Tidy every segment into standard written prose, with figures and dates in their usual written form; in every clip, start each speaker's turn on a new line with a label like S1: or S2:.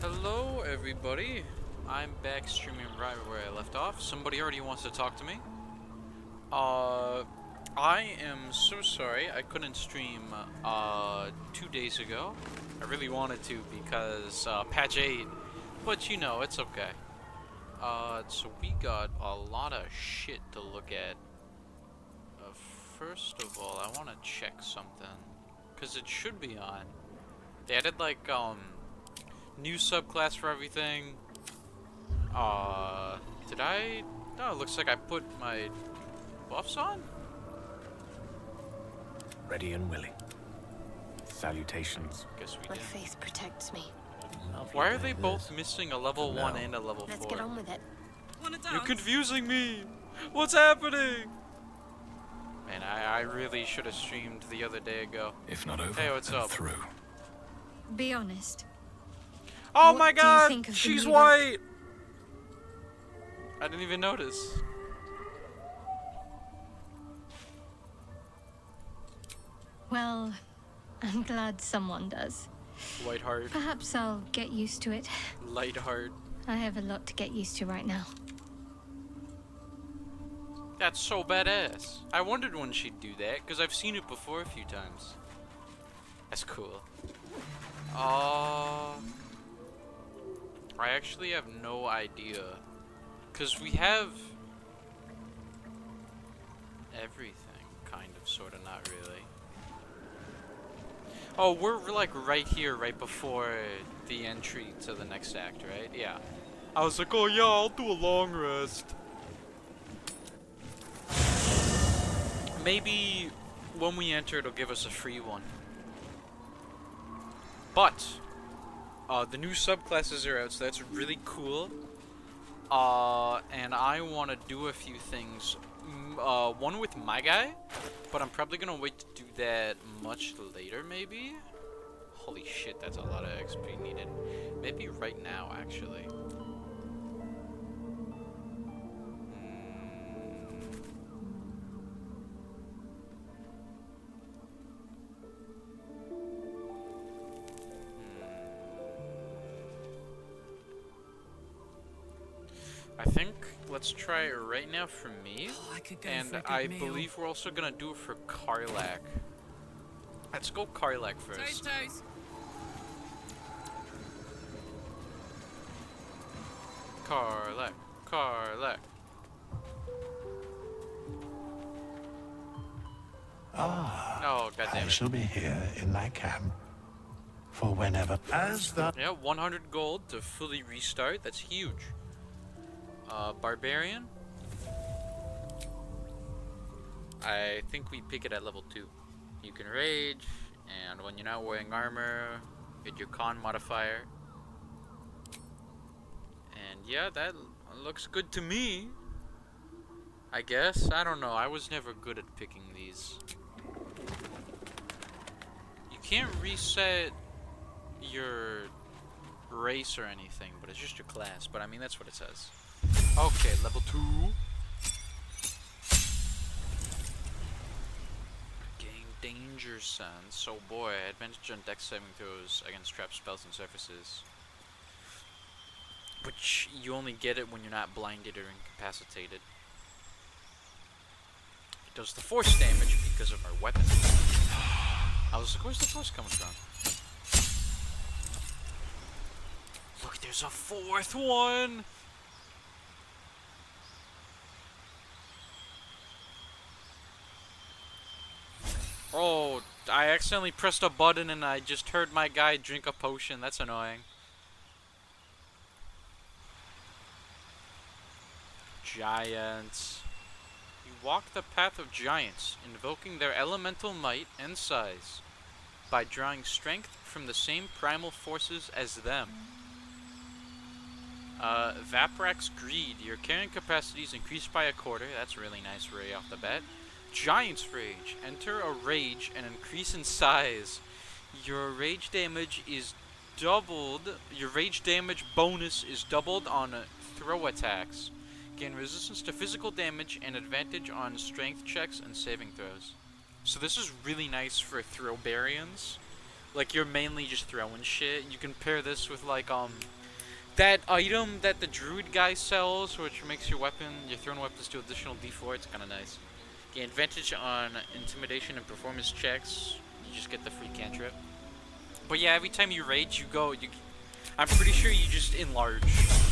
S1: Hello everybody, I'm back streaming right where I left off. Somebody already wants to talk to me. I am so sorry I couldn't stream 2 days ago. I really wanted to because patch 8, but you know, it's okay. So we got a lot of shit to look at. First of all, I want to check something, cause it should be on. They added like new subclass for everything. Did I? No, it looks like I put my buffs on.
S2: Ready and willing. Salutations.
S1: Guess we
S3: My
S1: did.
S3: faith protects me.
S1: Why are they both missing a level 1 and a level 4?
S3: Let's get on with it.
S1: You're confusing me! What's happening? Man, I really should have streamed the other day ago.
S2: If not over,
S1: Hey, what's
S2: then
S1: up?
S2: through.
S4: Be honest.
S1: Oh
S4: What
S1: my
S4: do you
S1: god!
S4: think of the
S1: She's
S4: new
S1: white! I didn't even notice.
S4: Well, I'm glad someone does.
S1: White heart.
S4: Perhaps I'll get used to it.
S1: Light heart.
S4: I have a lot to get used to right now.
S1: That's so badass. I wondered when she'd do that, because I've seen it before a few times. That's cool. I actually have no idea. Because we have everything, kind of, sort of, not really. Oh, we're like right here, right before the entry to the next act, right? Yeah. I was like, oh yeah, I'll do a long rest. Maybe when we enter, it'll give us a free one. But the new subclasses are out, so that's really cool. And I want to do a few things. One with my guy, but I'm probably gonna wait to do that much later, maybe. Holy shit, that's a lot of XP needed. Maybe right now, actually. I think let's try it right now for me, and I believe we're also gonna do it for Karlak. Let's go Karlak first.
S5: Toast.
S1: Karlak. Oh,
S6: I
S1: goddammit.
S6: shall be here in my camp for whenever. As the
S1: Yeah, 100 gold to fully restart. That's huge. Barbarian. I think we pick it at level 2. You can rage, and when you're not wearing armor, get your con modifier. And yeah, that looks good to me. I guess. I don't know. I was never good at picking these. You can't reset your race or anything, but it's just your class. But I mean, that's what it says. Okay, level 2. Gain danger sense. So boy, advantage on dex saving throws against trapped spells and surfaces. Which you only get it when you're not blinded or incapacitated. It does the force damage because of our weapon. I was like, where's the force coming from? Look, there's a 4th one! Oh, I accidentally pressed a button and I just heard my guy drink a potion. That's annoying. Giants. You walk the path of giants, invoking their elemental might and size by drawing strength from the same primal forces as them. Vaprax Greed. Your carrying capacity is increased by 1/4. That's really nice right off the bat. Giant's Rage. Enter a rage and increase in size. Your rage damage is doubled. Your rage damage bonus is doubled on throw attacks. Gain resistance to physical damage and advantage on strength checks and saving throws. So this is really nice for throwbarians. Like, you're mainly just throwing shit. You can pair this with, like, That item that the druid guy sells, which makes your thrown weapons do additional d4, it's kind of nice. Gain advantage on intimidation and performance checks. You just get the free cantrip. But yeah, every time you rage, I'm pretty sure you just enlarge,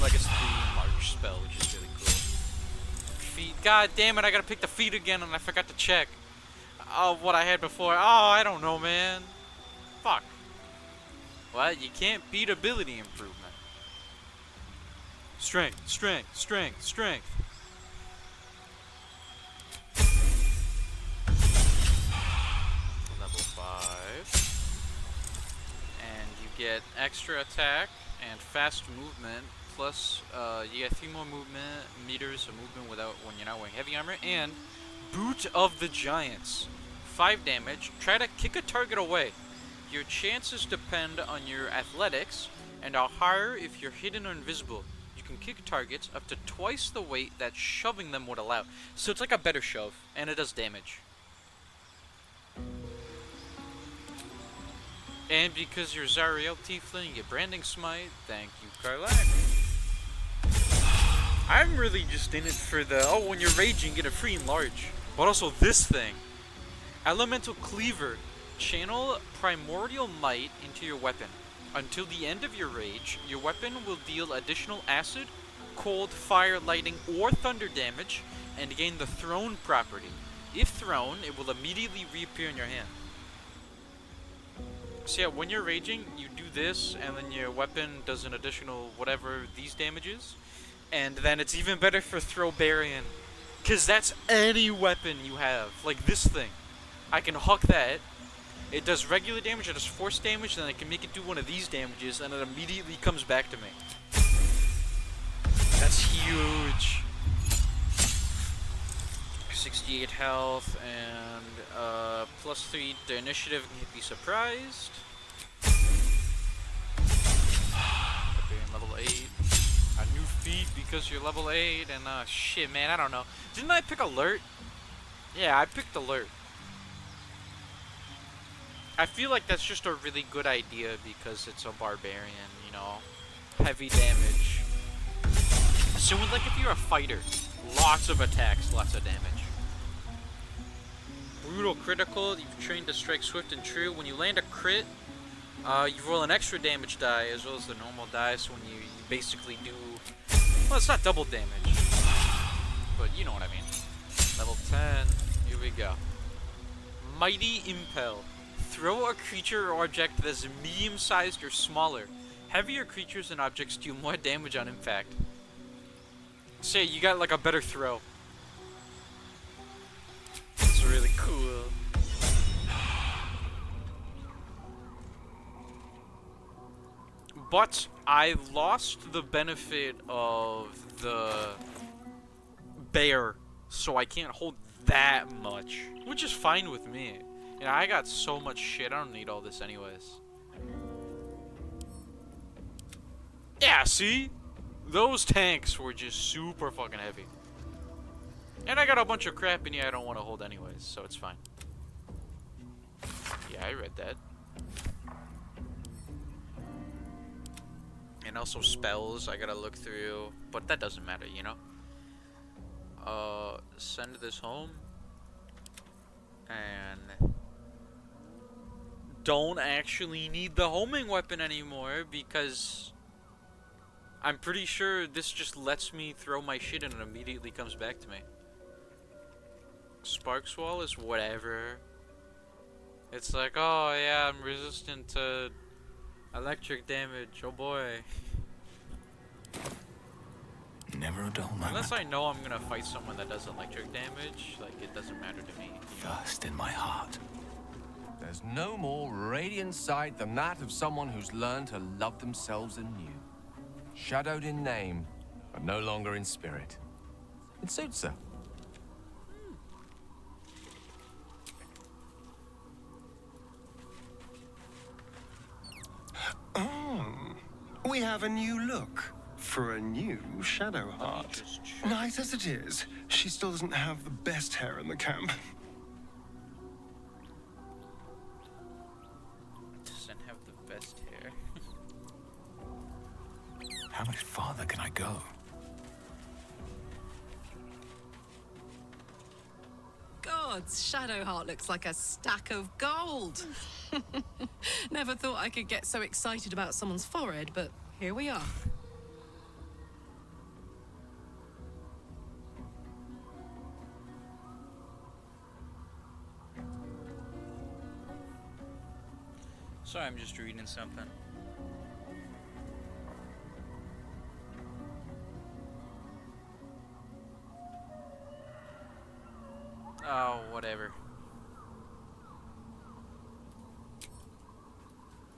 S1: like a 3 enlarge spell, which is really cool. Feet, god damn it, I gotta pick the feet again, and I forgot to check. Oh, what I had before. Oh, I don't know, man. Fuck. What? You can't beat ability improvement. Strength, strength, strength, strength. Level 5. And you get extra attack and fast movement. Plus, you get 3 more movement meters of movement when you're not wearing heavy armor. And Boot of the Giants. 5 damage. Try to kick a target away. Your chances depend on your athletics and are higher if you're hidden or invisible. You can kick targets up to twice the weight that shoving them would allow. So it's like a better shove, and it does damage. And because you're Zariel Tiefling, you get Branding Smite. Thank you, Karlak. I'm really just in it for when you're raging, get a free enlarge. But also this thing. Elemental Cleaver. Channel Primordial Might into your weapon. Until the end of your rage, your weapon will deal additional acid, cold, fire, lightning, or thunder damage, and gain the thrown property. If thrown, it will immediately reappear in your hand. So yeah, when you're raging, you do this, and then your weapon does an additional whatever these damages, and then it's even better for Throwbarian, because that's any weapon you have, like this thing. I can huck that. It does regular damage, it does force damage, then I can make it do one of these damages, and it immediately comes back to me. That's huge. 68 health, and plus 3 to initiative, you'd be surprised. Okay, level 8. A new feat because you're level 8, and shit, man, I don't know. Didn't I pick Alert? Yeah, I picked Alert. I feel like that's just a really good idea because it's a barbarian, you know, heavy damage. So like if you're a fighter, lots of attacks, lots of damage. Brutal critical, you've trained to strike swift and true. When you land a crit, you roll an extra damage die as well as the normal die, so when you basically do, well, it's not double damage, but you know what I mean. Level 10, here we go. Mighty Impel. Throw a creature or object that is medium-sized or smaller. Heavier creatures and objects do more damage on impact. Say, you got like a better throw. It's really cool. But I lost the benefit of the bear, so I can't hold that much, which is fine with me. Yeah, I got so much shit, I don't need all this anyways. Yeah, see? Those tanks were just super fucking heavy. And I got a bunch of crap in here I don't want to hold anyways, so it's fine. Yeah, I read that. And also spells I gotta look through, but that doesn't matter, you know? Send this home. And don't actually need the homing weapon anymore because I'm pretty sure this just lets me throw my shit and it immediately comes back to me. Sparks Wall is whatever. It's like, oh yeah, I'm resistant to electric damage, oh boy.
S6: Never a dull moment.
S1: Unless I know I'm gonna fight someone that does electric damage, like it doesn't matter to me.
S6: First in my heart.
S2: There's no more radiant sight than that of someone who's learned to love themselves anew. Shadowed in name, but no longer in spirit. It suits her.
S3: We have a new look for a new Shadow Heart. Nice as it is, she still doesn't have the best hair in the camp.
S1: Doesn't have the best hair.
S6: How
S5: How much farther can I go?
S7: Gods, Shadowheart looks like a stack of gold. Never thought I could get so excited about someone's forehead, but here we are.
S1: Sorry, I'm just reading something. Oh, whatever.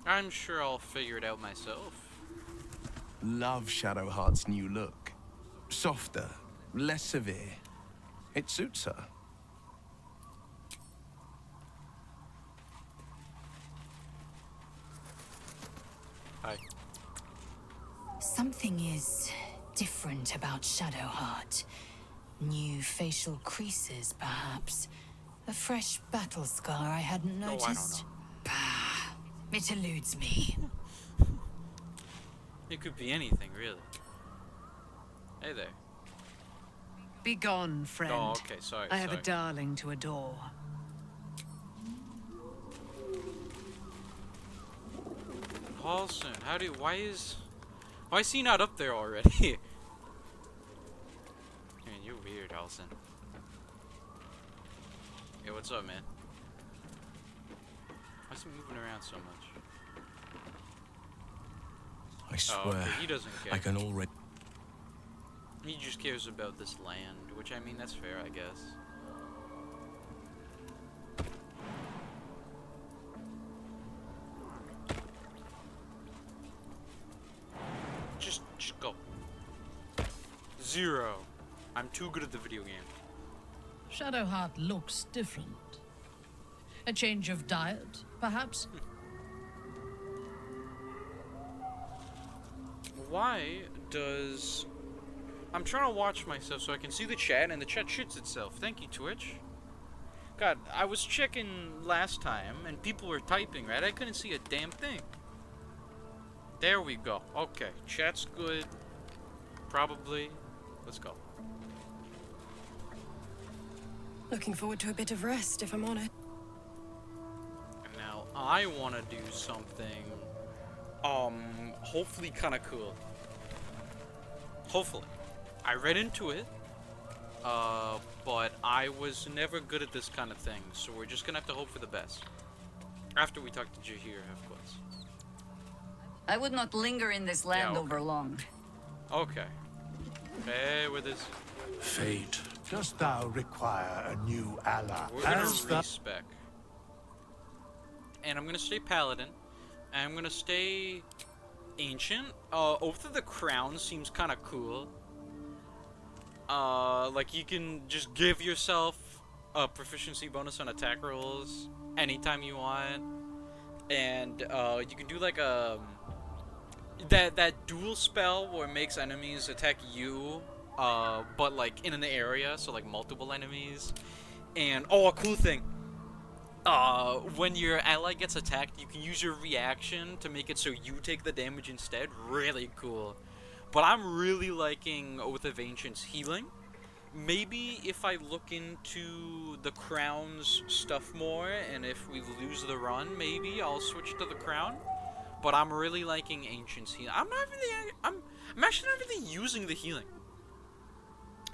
S1: I'm sure I'll figure it out myself.
S2: Love Shadowheart's new look. Softer, less severe. It suits her.
S1: Hi.
S8: Something is different about Shadowheart. New facial creases, perhaps. A fresh battle scar I hadn't
S1: Oh, I don't
S8: noticed.
S1: know.
S8: Bah, it eludes me.
S1: It could be anything, really. Hey there.
S7: Be gone, friend.
S1: Oh, okay, sorry,
S7: I have
S1: sorry.
S7: a darling to adore.
S1: Paulson, why is he not up there already? Man, you're weird, Halson. Hey, what's up, man? Why is he moving around so much?
S2: I swear,
S1: okay, he doesn't care.
S2: I can already...
S1: He just cares about this land, which, I mean, that's fair, I guess. Just go. 0. I'm too good at the video game.
S9: Shadowheart looks different. A change of diet, perhaps?
S1: Why does... I'm trying to watch myself so I can see the chat, and the chat shits itself. Thank you, Twitch. God, I was checking last time, and people were typing, right? I couldn't see a damn thing. There we go. Okay, chat's good. Probably. Let's go.
S10: Looking forward to a bit of rest, if I'm honest.
S1: And now I want to do something, hopefully kind of cool. Hopefully. I read into it, but I was never good at this kind of thing, so we're just gonna have to hope for the best. After we talk to Jahir, of course.
S11: I would not linger in this land
S1: okay.
S11: over long.
S1: Okay. Hey, with this.
S6: Fate, dost thou require a new ally?
S1: We're gonna
S6: As the-
S1: respec. And I'm gonna stay paladin. And I'm gonna stay ancient. Oath of the Crown seems kind of cool. Like you can just give yourself a proficiency bonus on attack rolls anytime you want, and you can do like a that dual spell where it makes enemies attack you, but like in an area, so like multiple enemies. And a cool thing. When your ally gets attacked, you can use your reaction to make it so you take the damage instead. Really cool. But I'm really liking Oath of Ancients healing. Maybe if I look into the Crown's stuff more, and if we lose the run, maybe I'll switch to the Crown. But I'm really liking Ancients healing. I'm actually not really using the healing.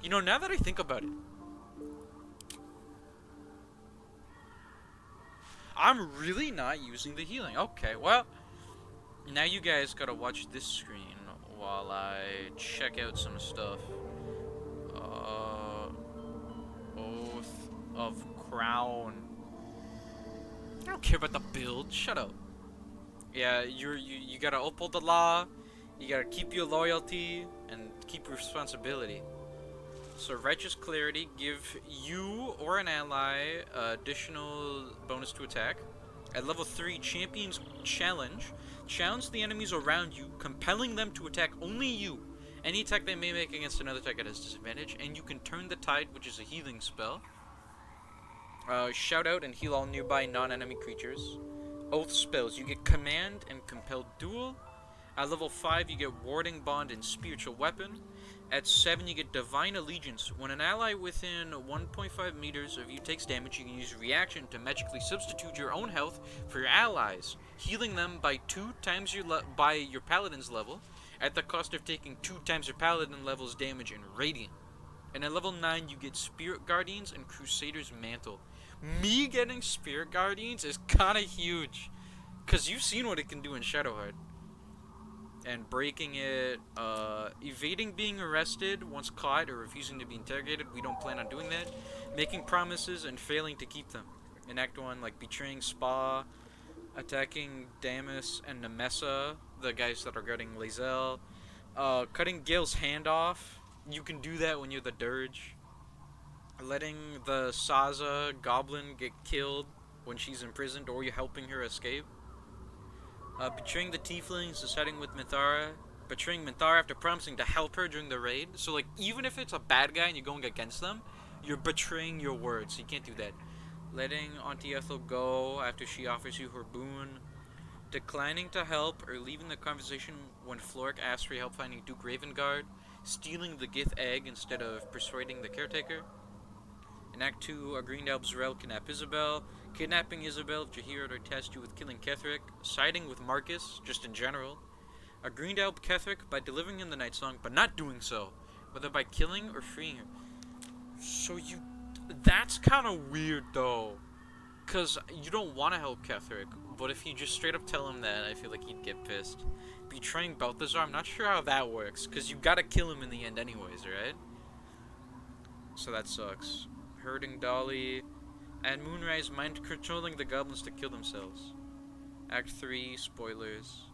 S1: You know, now that I think about it. I'm really not using the healing. Okay, well, now you guys gotta watch this screen while I check out some stuff. Oath of Crown. I don't care about the build. Shut up. Yeah, you gotta uphold the law. You gotta keep your loyalty and keep your responsibility. So Righteous Clarity, give you or an ally additional bonus to attack. At level 3, Champions Challenge. Challenge the enemies around you, compelling them to attack only you. Any attack they may make against another attack has disadvantage, and you can turn the tide, which is a healing spell. Shout out and heal all nearby non-enemy creatures. Oath spells. You get Command and Compelled Duel. At level 5, you get Warding Bond and Spiritual Weapon. At 7, you get Divine Allegiance. When an ally within 1.5 meters of you takes damage, you can use Reaction to magically substitute your own health for your allies, healing them by 2 times your Paladin's level, at the cost of taking 2 times your Paladin level's damage in Radiant. And at level 9, you get Spirit Guardians and Crusader's Mantle. Me getting Spirit Guardians is kinda huge, because you've seen what it can do in Shadowheart. And breaking it, evading being arrested once caught or refusing to be interrogated. We don't plan on doing that. Making promises and failing to keep them. In Act 1, like betraying Spa, attacking Damus and Nemessa, the guys that are guarding Lae'zel, cutting Gale's hand off. You can do that when you're the Dirge. Letting the Saza goblin get killed when she's imprisoned, or you're helping her escape. Betraying the Tieflings, deciding with Minthara. Betraying Minthara after promising to help her during the raid. So, like, even if it's a bad guy and you're going against them, you're betraying your word, so you can't do that. Letting Auntie Ethel go after she offers you her boon. Declining to help or leaving the conversation when Floric asks for help finding Duke Ravengard. Stealing the Gith egg instead of persuading the caretaker. In Act 2, agreeing to help Z'rell kidnap Isabel. Kidnapping Isabel if Jaheir had tasked you with killing Ketheric. Siding with Marcus, just in general. Agreeing to help Ketheric by delivering him the Night Song, but not doing so, whether by killing or freeing her. So that's kind of weird though, because you don't want to help Ketheric, but if you just straight up tell him that, I feel like he'd get pissed. Betraying Balthazar, I'm not sure how that works, because you gotta kill him in the end anyways, right? So that sucks. Hurting Dolly. And Moonrise mind controlling the goblins to kill themselves. Act 3, spoilers.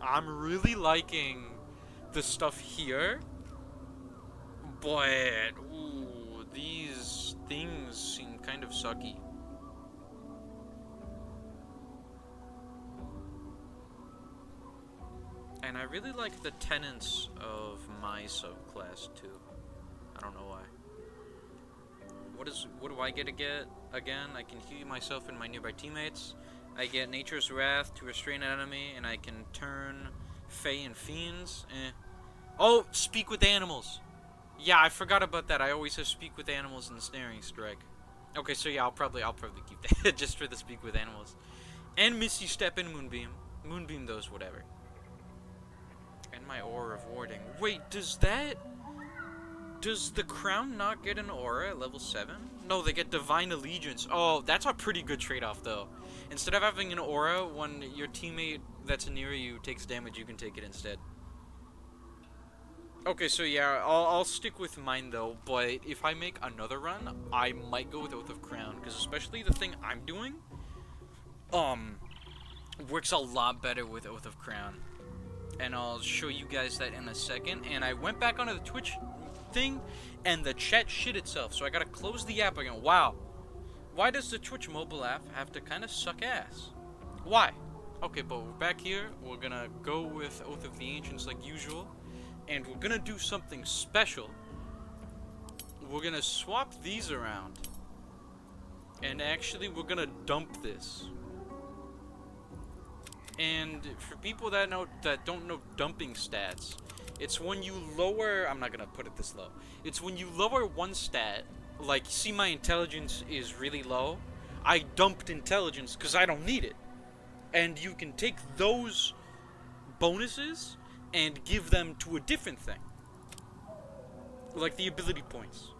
S1: I'm really liking the stuff here, but ooh, these things seem kind of sucky. And I really like the tenets of my subclass too. I don't know why. What do I get again? I can heal myself and my nearby teammates. I get Nature's Wrath to restrain an enemy, and I can turn Fae and Fiends. Oh, Speak with Animals. Yeah, I forgot about that. I always have Speak with Animals in Snaring Strike. Okay, so yeah, I'll probably keep that just for the Speak with Animals. And Misty Step and Moonbeam. Moonbeam those, whatever. And my Aura of Warding. Wait, does the Crown not get an Aura at level 7? No, they get Divine Allegiance. Oh, that's a pretty good trade-off, though. Instead of having an Aura, when your teammate that's near you takes damage, you can take it instead. Okay, so yeah, I'll stick with mine, though, but if I make another run, I might go with Oath of Crown, because especially the thing I'm doing, works a lot better with Oath of Crown. And I'll show you guys that in a second. And I went back onto the Twitch thing, and the chat shit itself, so I gotta close the app again. Wow. Why does the Twitch mobile app have to kind of suck ass? Why? Okay, but we're back here. We're gonna go with Oath of the Ancients like usual, and we're gonna do something special. We're gonna swap these around, and actually we're gonna dump this. And for people that don't know dumping stats, it's when you lower, I'm not gonna put it this low, it's when you lower one stat, like, see my intelligence is really low, I dumped intelligence because I don't need it. And you can take those bonuses and give them to a different thing, like the ability points.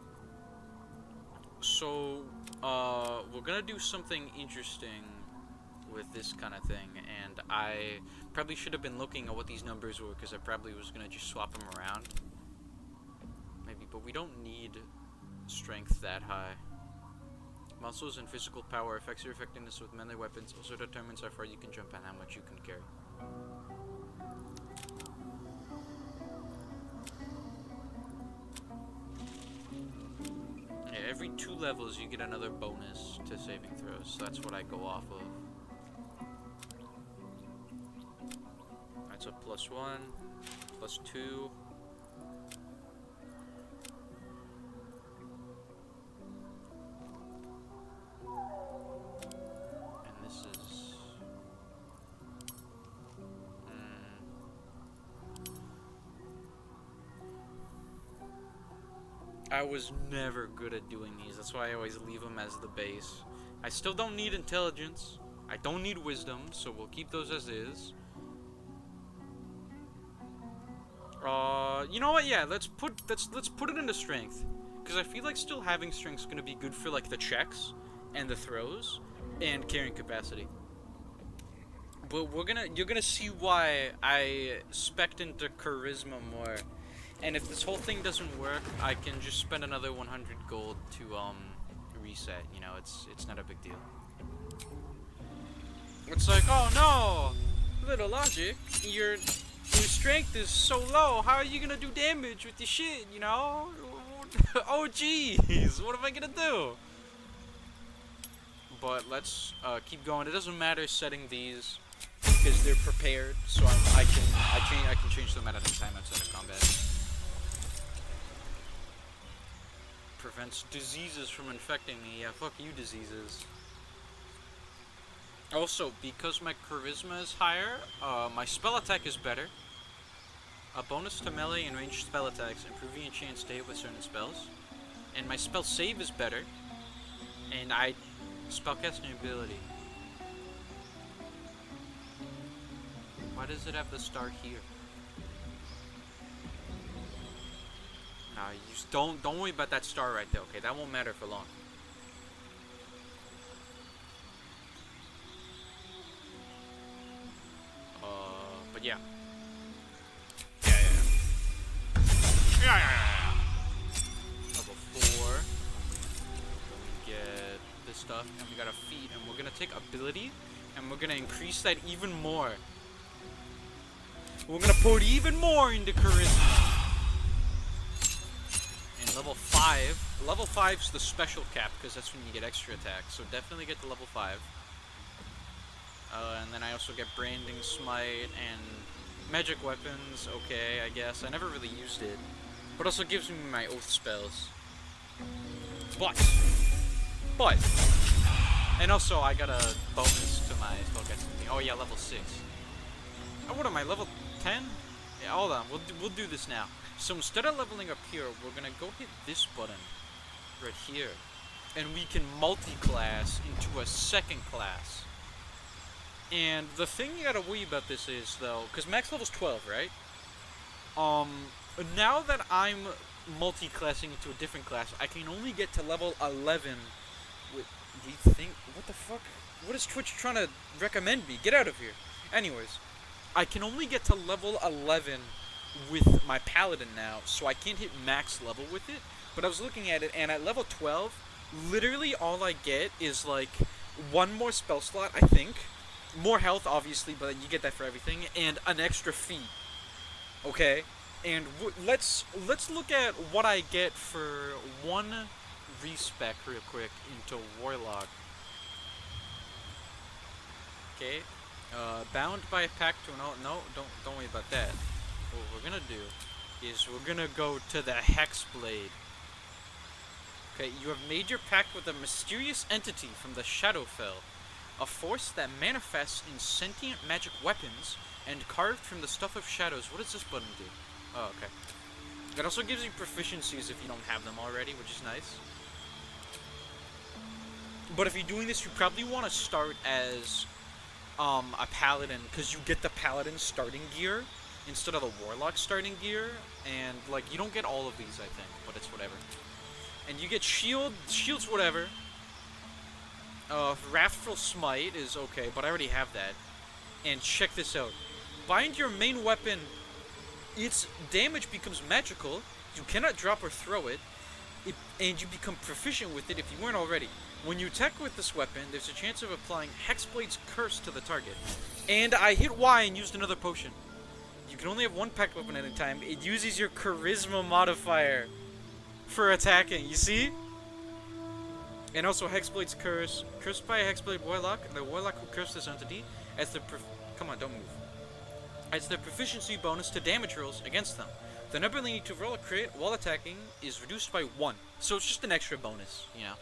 S1: So, we're gonna do something interesting with this kind of thing, and I probably should have been looking at what these numbers were, because I probably was gonna just swap them around. Maybe, but we don't need strength that high. Muscles and physical power affects your effectiveness with melee weapons, also determines how far you can jump and how much you can carry. Yeah, every 2 levels you get another bonus to saving throws, so that's what I go off of. That's a +1, +2. I was never good at doing these. That's why I always leave them as the base. I still don't need intelligence. I don't need wisdom, so we'll keep those as is. You know what? Yeah, let's put it into strength, because I feel like still having strength's gonna be good for like the checks and the throws and carrying capacity. But you're gonna see why I spec'd into charisma more. And if this whole thing doesn't work, I can just spend another 100 gold to reset. You know, it's not a big deal. It's like, oh no, little logic, your strength is so low. How are you gonna do damage with your shit? You know? Oh jeez, what am I gonna do? But let's keep going. It doesn't matter setting these because they're prepared, so I can change them at any time outside of combat. Prevents diseases from infecting me. Yeah, fuck you, diseases. Also, because my charisma is higher, my spell attack is better. A bonus to melee and ranged spell attacks, improving enchant state with certain spells. And my spell save is better. And I spellcasting ability. Why does it have the star here? Nah, you just don't worry about that star right there, okay? That won't matter for long. But yeah. Yeah. Level 4. Then we get this stuff, and we got a feat, and we're gonna take ability, and we're gonna increase that even more. We're gonna put even more into charisma. And level 5. Level 5's the special cap, because that's when you get extra attacks. So definitely get to level 5. And then I also get Branding Smite and magic weapons. Okay, I guess. I never really used it. But also gives me my oath spells. But. And also I got a bonus to my spellcasting. Oh yeah, level 6. Oh, what am I, level 10? Yeah, hold on. We'll do this now. So instead of leveling up here, we're gonna go hit this button right here, and we can multi-class into a second class. And the thing you gotta worry about this is, though, because max level's 12, right? Now that I'm multi-classing into a different class, I can only get to level 11 with, do you think, what the fuck? What is Twitch trying to recommend me? Get out of here. Anyways, I can only get to level 11 with my paladin now, so I can't hit max level with it. But I was looking at it, and at level 12, literally all I get is like one more spell slot, I think. More health, obviously, but you get that for everything, and an extra feat. Okay, and let's look at what I get for one respec real quick into Warlock. Okay, bound by a pact to no, don't worry about that. What we're gonna do is we're gonna go to the Hexblade. Okay, you have made your pact with a mysterious entity from the Shadowfell, a force that manifests in sentient magic weapons and carved from the stuff of shadows. What does this button do? Oh, okay. It also gives you proficiencies if you don't have them already, which is nice. But if you're doing this, you probably want to start as a paladin, because you get the paladin starting gear instead of the warlock starting gear, and like you don't get all of these, I think, but it's whatever. And you get shields, whatever. Wrathful Smite is okay, but I already have that. And check this out. Bind your main weapon. Its damage becomes magical. You cannot drop or throw it. And you become proficient with it if you weren't already. When you attack with this weapon, there's a chance of applying Hexblade's Curse to the target. And I hit Y and used another potion. You can only have one packed weapon at a time. It uses your Charisma modifier for attacking. You see? And also Hexblade's Curse. Cursed by a Hexblade Warlock, the Warlock who cursed this entity, as the come on, don't move. As the proficiency bonus to damage rolls against them. The number they need to roll a crit while attacking is reduced by 1. So it's just an extra bonus, you know.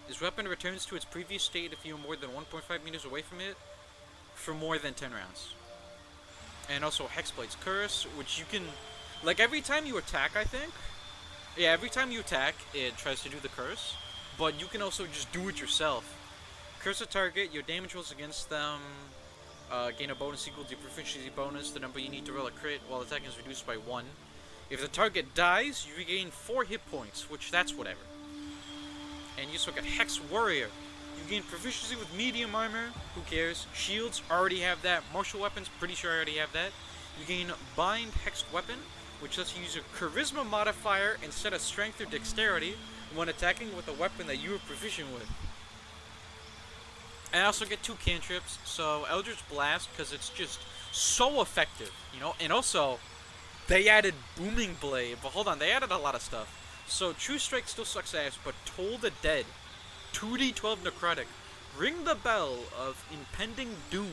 S1: This weapon returns to its previous state if you are more than 1.5 meters away from it for more than 10 rounds. And also Hexblade's Curse, which you can, like every time you attack, I think, Yeah, every time you attack, it tries to do the curse, but you can also just do it yourself. Curse a target, your damage rolls against them gain a bonus equal to your proficiency bonus. The number you need to roll a crit while attacking is reduced by 1. If the target dies, you regain 4 hit points, which that's whatever. And you also got Hex Warrior. You gain proficiency with medium armor, who cares? Shields, already have that. Martial weapons, pretty sure I already have that. You gain Bind Hexed Weapon, which lets you use a Charisma modifier instead of Strength or Dexterity when attacking with a weapon that you are proficient with. And I also get 2 cantrips, so Eldritch Blast, because it's just so effective, you know? And also, they added Booming Blade, but hold on, they added a lot of stuff. So True Strike still sucks ass, but Toll the Dead, 2d12 necrotic, ring the bell of impending doom.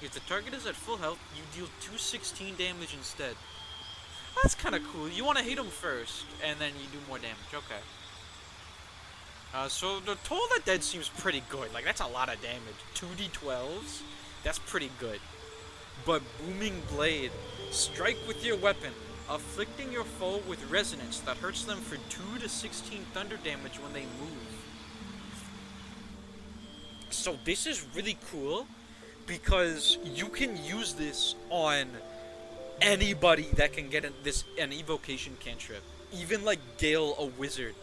S1: If the target is at full health, you deal 216 damage instead. That's kind of cool. You want to hit them first, and then you do more damage. Okay. So the Toll the Dead seems pretty good. Like, that's a lot of damage. 2d12s? That's pretty good. But Booming Blade, strike with your weapon, afflicting your foe with resonance that hurts them for 2 to 16 thunder damage when they move. So this is really cool because you can use this on anybody that can get an evocation cantrip. Even like Gale, a wizard.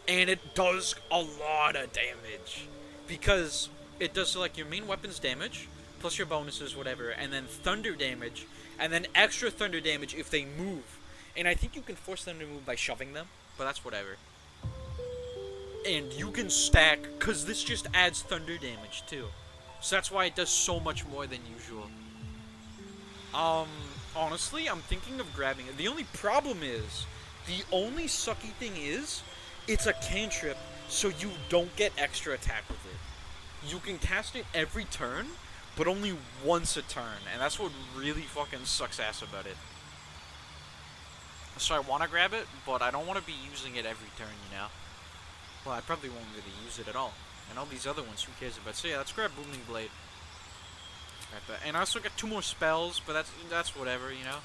S1: And it does a lot of damage because it does like your main weapon's damage plus your bonuses, whatever, and then thunder damage, and then extra thunder damage if they move. And I think you can force them to move by shoving them, but that's whatever. And you can stack, because this just adds thunder damage too. So that's why it does so much more than usual. Honestly, I'm thinking of grabbing it. The only problem is, the only sucky thing is, it's a cantrip, so you don't get extra attack with it. You can cast it every turn, but only once a turn, and that's what really fucking sucks ass about it. So I want to grab it, but I don't want to be using it every turn, you know? Well, I probably won't really use it at all. And all these other ones, who cares about? So yeah, let's grab Booming Blade. And I also got 2 more spells, but that's whatever, you know?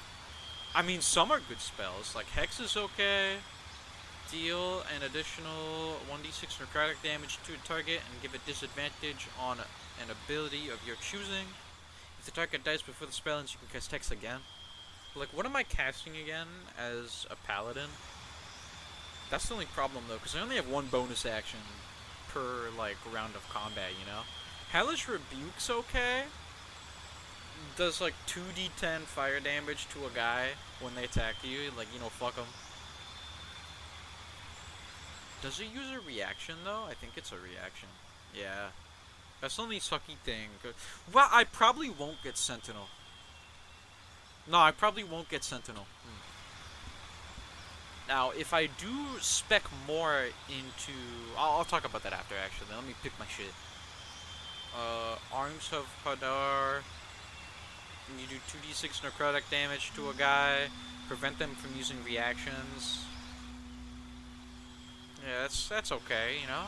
S1: I mean, some are good spells, like Hex is okay. Deal an additional 1d6 necrotic damage to a target and give it disadvantage on an ability of your choosing. If the target dies before the spell ends, you can cast Hex again. Like, what am I casting again as a paladin? That's the only problem, though, because I only have 1 bonus action per, like, round of combat, you know? Hellish Rebuke's okay. Does, like, 2d10 fire damage to a guy when they attack you. Like, you know, fuck them. Does it use a reaction, though? I think it's a reaction. Yeah. That's the only sucky thing. Well, I probably won't get Sentinel. No, I probably won't get Sentinel. Now, if I do spec more into... I'll talk about that after, actually. Let me pick my shit. Arms of Hadar. You do 2d6 necrotic damage to a guy. Prevent them from using reactions. Yeah, that's okay, you know?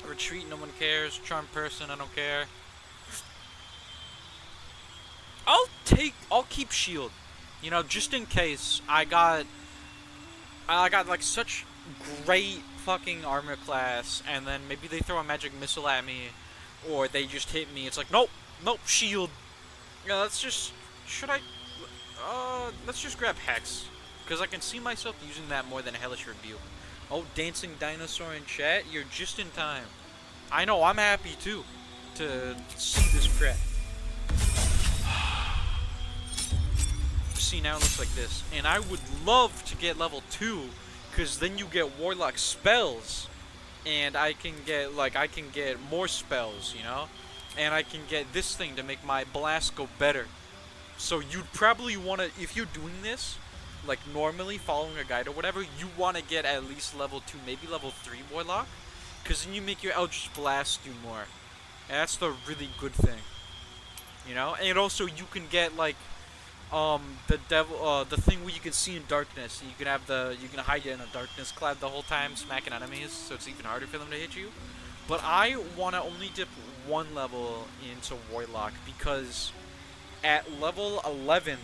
S1: Retreat, no one cares. Charm person, I don't care. I'll keep shield. You know, just in case I got like such great fucking armor class, and then maybe they throw a magic missile at me, or they just hit me. It's like, nope, shield. Yeah, let's just grab Hex, because I can see myself using that more than Hellish Rebuke. Oh, Dancing Dinosaur in chat, you're just in time. I know, I'm happy too to see this crit. See, now it looks like this, and I would love to get level 2, because then you get Warlock spells, and I can get more spells, you know, and I can get this thing to make my blast go better. So you'd probably want to, if you're doing this, like normally following a guide or whatever, you want to get at least level 2, maybe level 3 Warlock, because then you make your Eldritch Blast do more, and that's the really good thing, you know. And also you can get like the thing where you can see in darkness. You can hide in a darkness cloud the whole time, smacking enemies, so it's even harder for them to hit you. But I want to only dip 1 level into Warlock, because at level 11,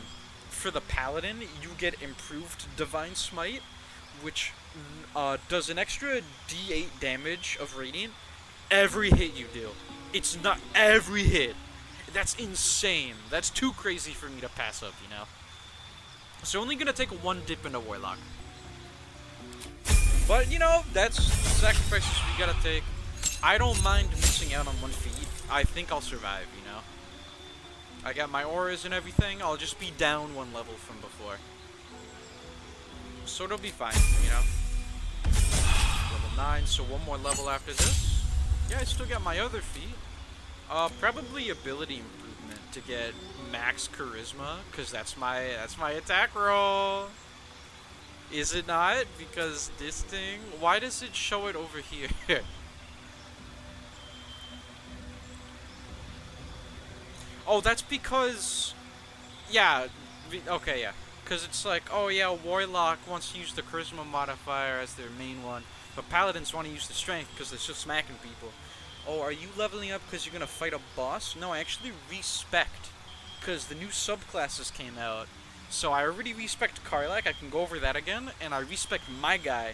S1: for the Paladin, you get improved Divine Smite, which does an extra D8 damage of Radiant every hit you do. It's not every hit. That's insane. That's too crazy for me to pass up, you know? So only gonna take one dip into Warlock. But, you know, that's sacrifices we gotta take. I don't mind missing out on 1 feed. I think I'll survive, you know? I got my auras and everything. I'll just be down 1 level from before. So it'll be fine, you know? Level 9, so 1 more level after this. Yeah, I still got my other feat. Probably ability improvement to get max charisma, because that's my attack roll. Is it not? Because this thing, why does it show it over here? Oh, that's because, yeah, okay, yeah. Because it's like, oh yeah, Warlock wants to use the charisma modifier as their main one, but Paladins want to use the strength because they're still smacking people. Oh, are you leveling up because you're going to fight a boss? No, I actually respect, because the new subclasses came out. So I already respect Karlak, I can go over that again, and I respect my guy.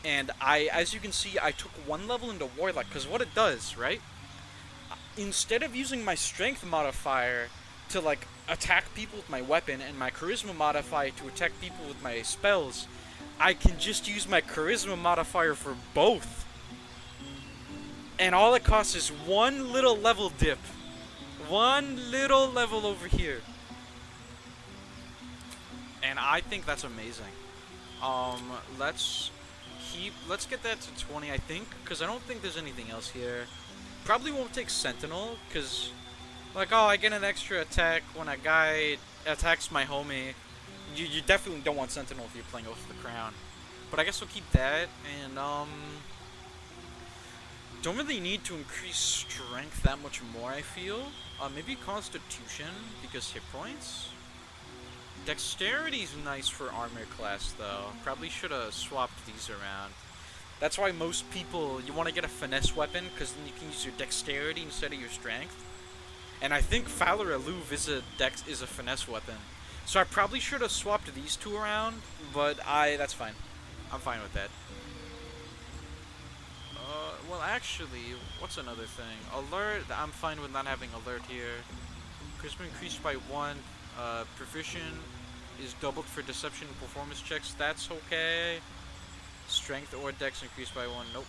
S1: And as you can see, I took 1 level into Warlock, because what it does, right? Instead of using my strength modifier to, like, attack people with my weapon, and my charisma modifier to attack people with my spells, I can just use my charisma modifier for both. And all it costs is 1 little level dip. 1 little level over here. And I think that's amazing. Let's get that to 20, I think, because I don't think there's anything else here. Probably won't take Sentinel, because, like, oh, I get an extra attack when a guy attacks my homie. You definitely don't want Sentinel if you're playing Oath of the Crown. But I guess we'll keep that, and, don't really need to increase strength that much more, I feel. Maybe Constitution, because hit points. Dexterity's nice for armor class, though. Probably should have swapped these around. That's why most people, you want to get a finesse weapon, because then you can use your dexterity instead of your strength. And I think Fowler Alluve is a finesse weapon. So I probably should have swapped these 2 around, but that's fine. I'm fine with that. Well, actually, what's another thing? Alert, I'm fine with not having alert here. Charisma increased by 1. Proficient is doubled for deception and performance checks. That's okay. Strength or dex increased by 1. Nope.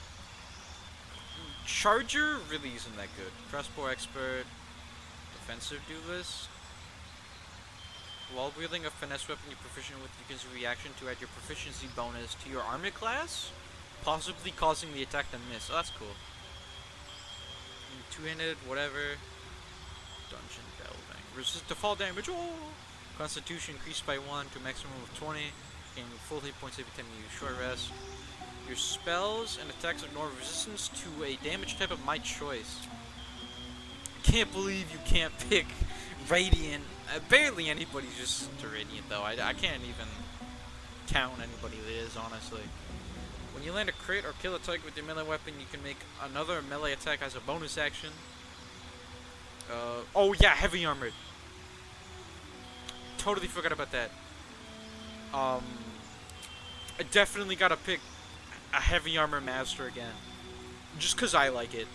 S1: Charger really isn't that good. Crossbow expert. Defensive duelist. While wielding a finesse weapon you're proficient with, you can use a reaction to add your proficiency bonus to your armor class, possibly causing the attack to miss. Oh, that's cool. Two-handed, whatever. Dungeon delving. Resist to fall damage. Oh! Constitution increased by 1 to a maximum of 20. Gain full hit points every time you short rest. Your spells and attacks ignore resistance to a damage type of my choice. Can't believe you can't pick Radiant. Barely anybody's just to Radiant, though. I can't even count anybody that is, honestly. When you land a crit or kill a target with your melee weapon, you can make another melee attack as a bonus action. Oh yeah, heavy armored. Totally forgot about that. I definitely gotta pick a heavy armor master again. Just cause I like it.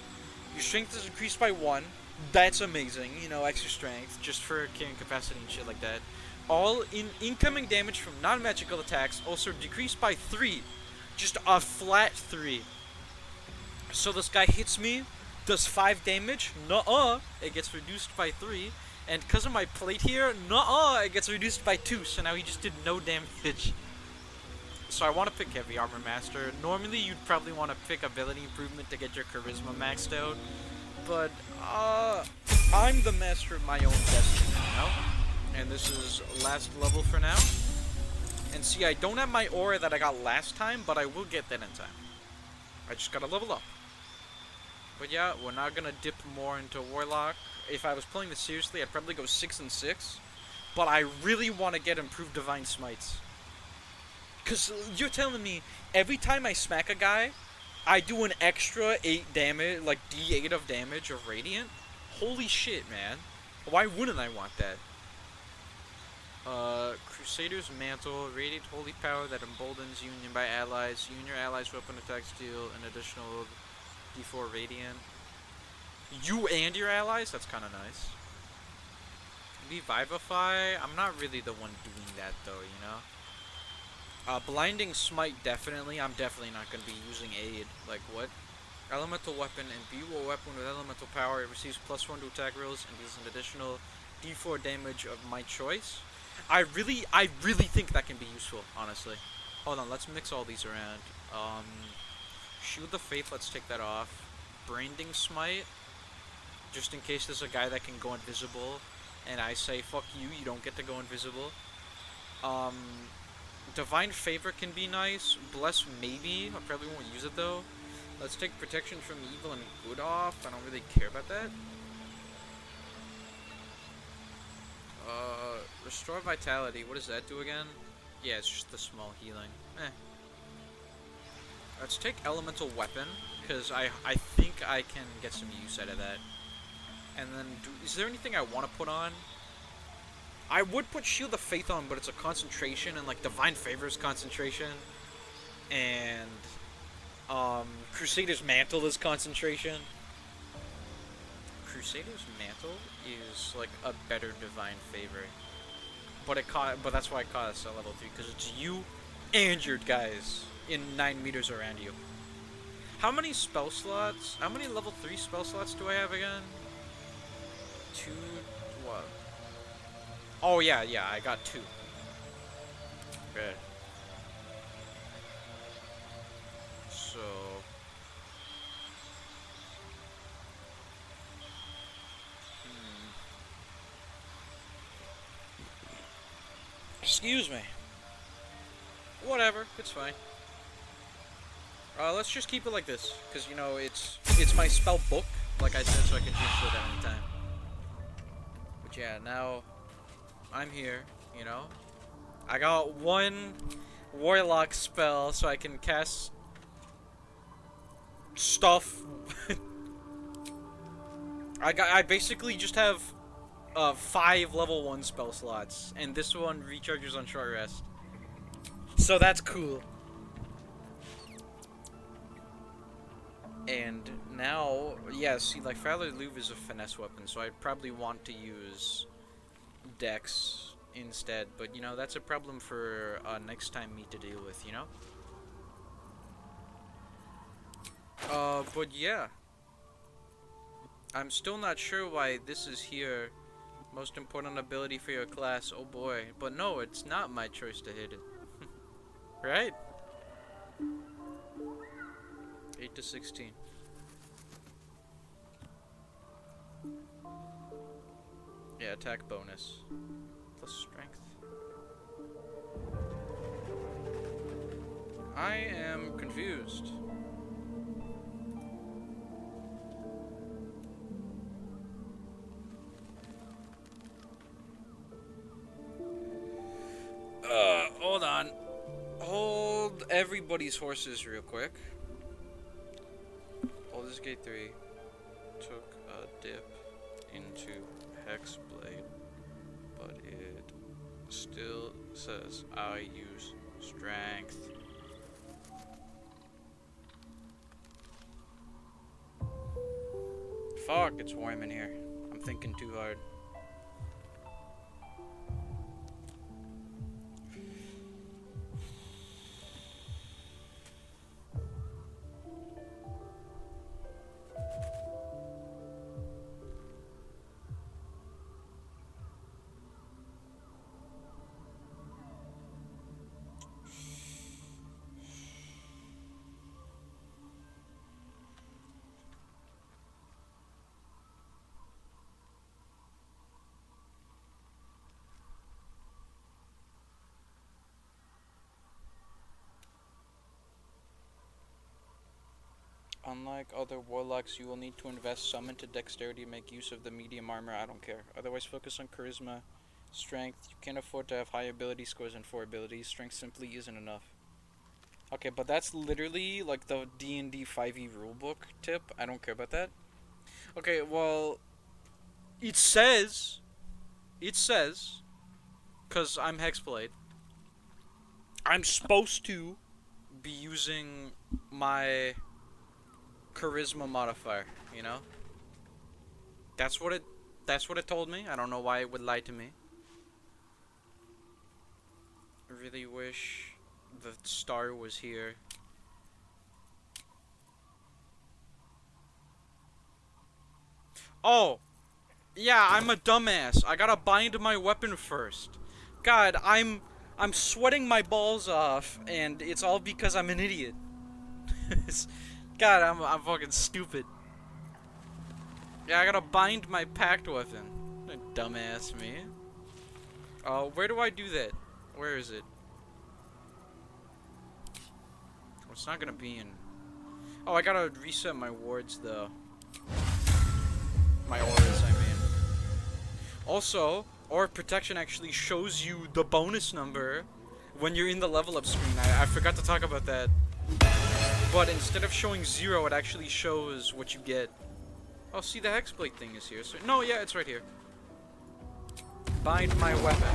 S1: Your strength is increased by 1. That's amazing. You know, extra strength. Just for carrying capacity and shit like that. All incoming damage from non-magical attacks also decreased by 3. Just a flat 3. So this guy hits me, does 5 damage. Nuh-uh. It gets reduced by 3. And because of my plate here, nuh-uh, it gets reduced by 2. So now he just did no damage. So I want to pick Heavy Armor Master. Normally you'd probably want to pick Ability Improvement to get your Charisma maxed out. But, I'm the master of my own destiny, you know? And this is last level for now. And see, I don't have my aura that I got last time, but I will get that in time. I just gotta level up. But yeah, we're not gonna dip more into Warlock. If I was playing this seriously, I'd probably go 6 and 6. But I really want to get improved Divine Smites. Because you're telling me, every time I smack a guy, I do an extra 8 damage, like D8 of damage of Radiant? Holy shit, man. Why wouldn't I want that? Crusader's Mantle, radiant holy power that emboldens union by allies. You and your allies' weapon attacks deal an additional d4 radiant. You and your allies? That's kind of nice. Revivify? I'm not really the one doing that though, you know? Blinding Smite, definitely. I'm definitely not going to be using Aid. Like, what? Elemental Weapon. Imbue a weapon with elemental power. It receives +1 to attack rolls and deals an additional d4 damage of my choice. I really think that can be useful, honestly. Hold on, let's mix all these around. Shield of Faith, let's take that off. Branding Smite, just in case there's a guy that can go invisible, and I say, fuck you, you don't get to go invisible. Divine Favor can be nice. Bless, maybe. I probably won't use it, though. Let's take Protection from Evil and Good off. I don't really care about that. Restore Vitality. What does that do again? Yeah, it's just the small healing. Let's take Elemental Weapon, because I think I can get some use out of that. And then, is there anything I want to put on? I would put Shield of Faith on, but it's a concentration, and like Divine Favor is concentration. And Crusader's Mantle is concentration. Crusader's Mantle is like a better Divine Favor. But that's why it costs a level 3, because it's you and your guys in 9 meters around you. How many spell slots? How many level 3 spell slots do I have again? 2, what? Oh yeah, I got 2. Good. So... Excuse me. Whatever, it's fine. Let's just keep it like this, because, you know, it's my spell book, like I said, so I can change it at any time. But yeah, now I'm here, you know. I got 1 Warlock spell, so I can cast stuff. I basically just have 5 level 1 spell slots, and this one recharges on short rest. So that's cool. And now, yeah, see, like, Father Louvre is a finesse weapon, so I'd probably want to use Dex instead, but, you know, that's a problem for next time me to deal with, you know? But yeah. I'm still not sure why this is here. Most important ability for your class, oh boy. But no, it's not my choice to hit it. Right? 8 to 16. Yeah, attack bonus. Plus strength. I am confused. Hold on. Hold everybody's horses real quick. Baldur's Gate 3 took a dip into Hexblade, but it still says I use strength. Fuck, it's warm in here. I'm thinking too hard. Unlike other warlocks, you will need to invest some into dexterity to make use of the medium armor. I don't care. Otherwise, focus on charisma, strength. You can't afford to have high ability scores and 4 abilities. Strength simply isn't enough. Okay, but that's literally like the D&D 5e rulebook tip. I don't care about that. Okay, well, it says because I'm Hexblade, I'm supposed to be using my charisma modifier, you know? That's what it told me. I don't know why it would lie to me. I really wish the star was here. Oh, yeah, I'm a dumbass. I gotta bind my weapon first. God, I'm sweating my balls off, and it's all because I'm an idiot. God, I'm fucking stupid. Yeah, I gotta bind my packed weapon. Dumbass me. Where do I do that? Where is it? Oh, it's not gonna be in. Oh, I gotta reset my wards though. My auras, I mean. Also, aura protection actually shows you the bonus number when you're in the level up screen. I forgot to talk about that. But instead of showing 0, it actually shows what you get. Oh, see, the Hexblade thing is here. So, no, yeah, it's right here. Bind my weapon.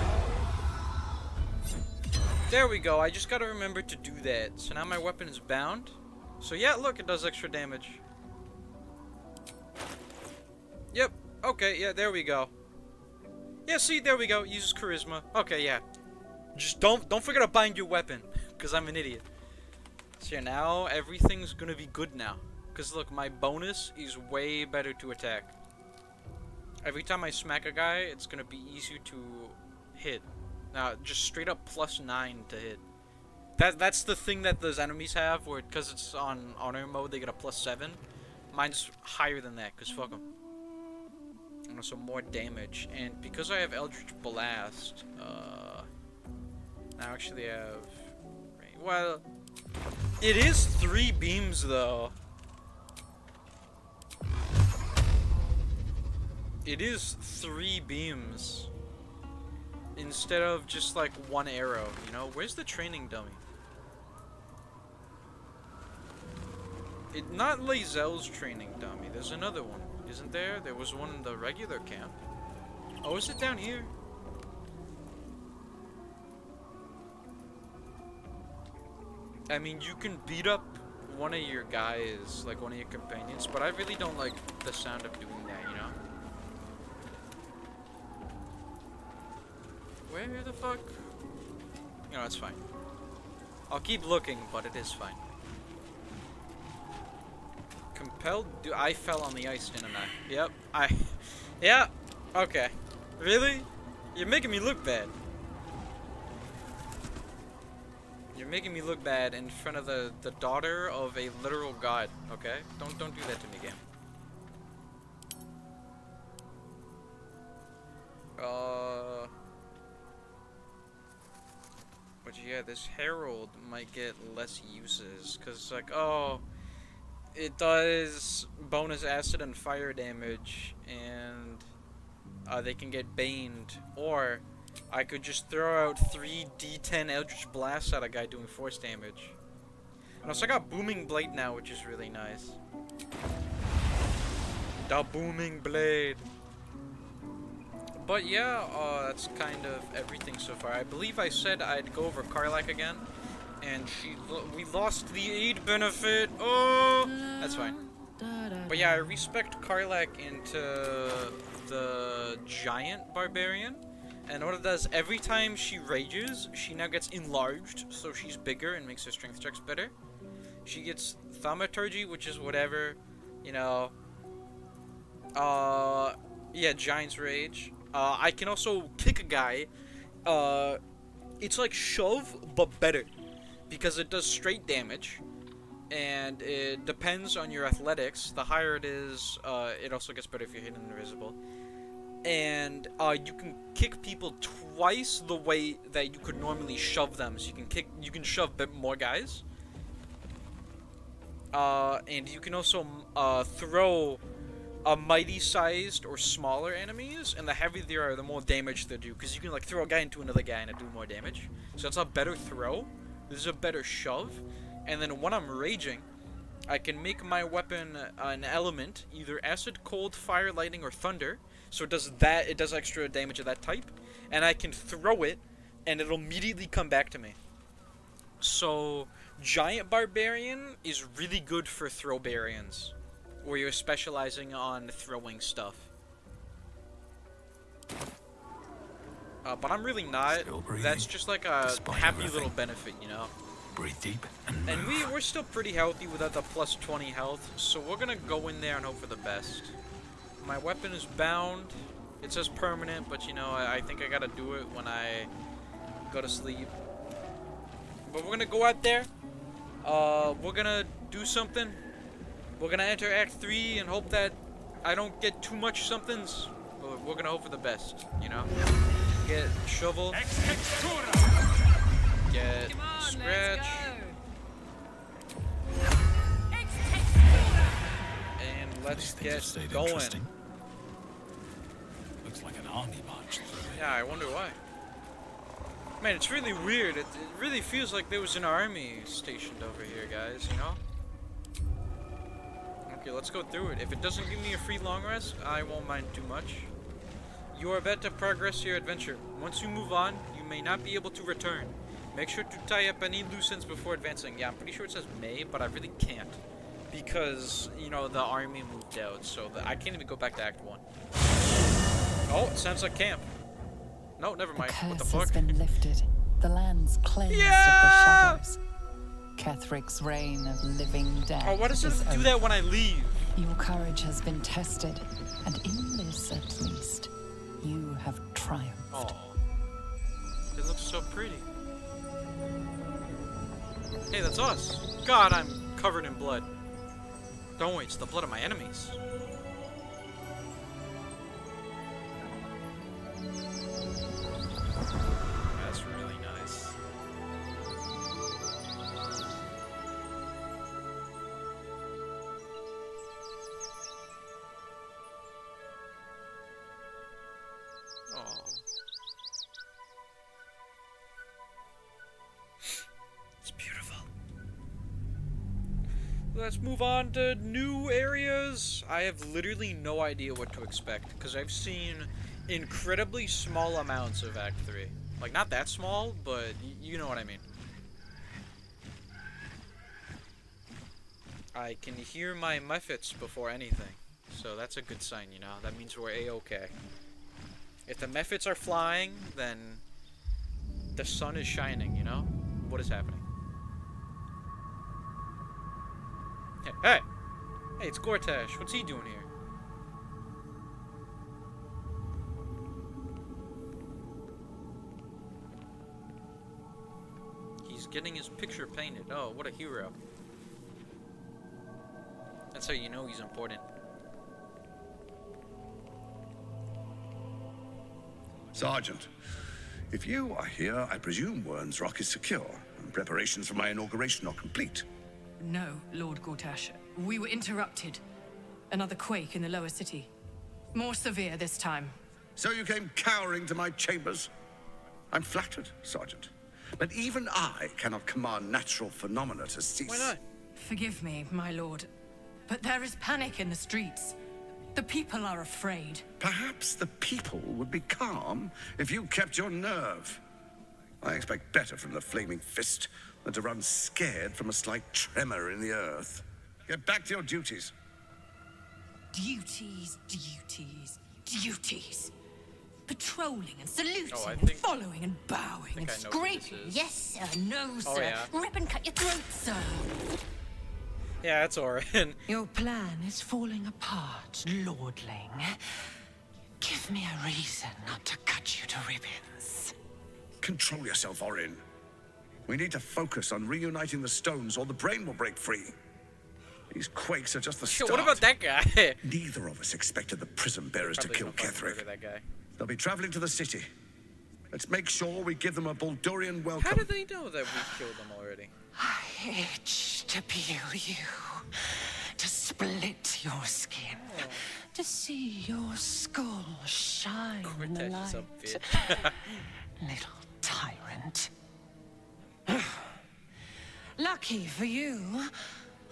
S1: There we go. I just gotta remember to do that. So now my weapon is bound. So yeah, look, it does extra damage. Yep. Okay, yeah, there we go. Yeah, see, there we go. Uses charisma. Okay, yeah. Just don't forget to bind your weapon, because I'm an idiot. So yeah, now everything's gonna be good now. Because look, my bonus is way better to attack. Every time I smack a guy, it's gonna be easier to hit. Now, just straight up +9 to hit. That's the thing that those enemies have, where because it's on honor mode, they get a +7. Mine's higher than that, because fuck them. And also more damage. And because I have Eldritch Blast, I actually have... Well, it is 3 beams, though. It is 3 beams. Instead of just, like, 1 arrow, you know? Where's the training dummy? Not Lae'zel's training dummy. There's another one. Isn't there? There was one in the regular camp. Oh, is it down here? I mean, you can beat up one of your guys, like one of your companions, but I really don't like the sound of doing that, you know? Where the fuck? You know, it's fine. I'll keep looking, but it is fine. Compelled? I fell on the ice, didn't I? Yep. Yeah. Okay. Really? You're making me look bad. You're making me look bad in front of the daughter of a literal god, okay? Don't do that to me, game. But yeah, this Herald might get less uses, cause like, oh, it does bonus acid and fire damage, and they can get baned, or I could just throw out 3 D10 Eldritch Blasts at a guy doing force damage. And also I got Booming Blade now, which is really nice. The Booming Blade. But yeah, that's kind of everything so far. I believe I said I'd go over Karlach again, and we lost the aid benefit. Oh, that's fine. But yeah, I respect Karlach into the giant barbarian. And what it does, every time she rages, she now gets enlarged, so she's bigger and makes her strength checks better. She gets thaumaturgy, which is whatever, you know. Yeah, Giant's Rage. I can also kick a guy. It's like shove, but better, because it does straight damage, and it depends on your athletics. The higher it is, it also gets better if you're hidden invisible. And you can kick people twice the way that you could normally shove them. So you can shove a bit more guys. And you can also throw mighty-sized or smaller enemies, and the heavier they are, the more damage they do. Because you can like throw a guy into another guy and it do more damage. So it's a better throw. This is a better shove. And then when I'm raging, I can make my weapon an element, either acid, cold, fire, lightning, or thunder. So it does that. It does extra damage of that type, and I can throw it, and it'll immediately come back to me. So Giant Barbarian is really good for Throwbarians, where you're specializing on throwing stuff. But I'm really not. That's just like a happy little benefit, you know?
S5: Breathe deep
S1: and we're still pretty healthy without the plus 20 health, so we're gonna go in there and hope for the best. My weapon is bound. It says permanent, but you know, I think I gotta do it when I go to sleep. But we're gonna go out there. We're gonna do something. We're gonna enter Act 3 and hope that I don't get too much somethings. But we're gonna hope for the best, you know? Get shovel. Get scratch. And let's get going.
S5: Looks like an army march.
S1: Yeah, I wonder why. Man, it's really weird. It really feels like there was an army stationed over here, guys, you know? Okay, let's go through it. If it doesn't give me a free long rest, I won't mind too much. You are about to progress your adventure. Once you move on, you may not be able to return. Make sure to tie up any loose ends before advancing. Yeah, I'm pretty sure it says may, but I really can't. Because, you know, the army moved out, so I can't even go back to Act 1. Oh, it sounds like camp. No, never mind. What the fuck?
S12: The curse has been lifted. The land's cleansed
S1: Yeah!
S12: of the shadows. Kethric's reign of living death.
S1: Oh, why does it do
S12: over.
S1: that when I leave?
S12: Your courage has been tested, and in this at least, you have triumphed.
S1: Oh, it looks so pretty. Hey, that's us. God, I'm covered in blood. Don't worry, it's the blood of my enemies. That's really nice. Oh. It's beautiful. Let's move on to new areas. I have literally no idea what to expect because I've seen incredibly small amounts of Act 3. Like, not that small, but you know what I mean. I can hear my Mephits before anything, so that's a good sign, you know? That means we're A-okay. If the Mephits are flying, then the sun is shining, you know? What is happening? Hey! Hey, it's Gortash. What's he doing here? He's getting his picture painted. Oh, what a hero. That's how you know he's important.
S13: Sergeant, if you are here, I presume Wern's Rock is secure, and preparations for my inauguration are complete.
S10: No, Lord Gortash. We were interrupted. Another quake in the lower city. More severe this time.
S13: So you came cowering to my chambers? I'm flattered, Sergeant. But even I cannot command natural phenomena to cease.
S1: Why not?
S10: Forgive me, my lord. But there is panic in the streets. The people are afraid.
S13: Perhaps the people would be calm if you kept your nerve. I expect better from the Flaming Fist than to run scared from a slight tremor in the earth. Get back to your duties.
S10: Duties, duties, duties. Patrolling and saluting
S1: Oh,
S10: and
S1: think-
S10: following and bowing and
S1: I know who this
S10: scraping.
S1: is.
S10: Yes, sir. No,
S1: Oh,
S10: sir.
S1: yeah.
S10: Rip and cut your throat, sir.
S1: Yeah, that's Orin.
S12: Your plan is falling apart, lordling. Give me a reason not to cut you to ribbons.
S13: Control yourself, Orin. We need to focus on reuniting the stones or the brain will break free. These quakes are just the
S1: Shit,
S13: start.
S1: what about that guy?
S13: Neither of us expected the prison bearers to
S1: Probably
S13: kill
S1: no fucking murder
S13: Ketherick.
S1: that guy.
S13: They'll be traveling to the city. Let's make sure we give them a Baldurian welcome.
S1: How did they know that we killed them already?
S12: I itch to peel you, to split your skin, to see your skull shine in the
S1: Cortez is a
S12: light.
S1: bitch.
S12: Little tyrant. Lucky for you,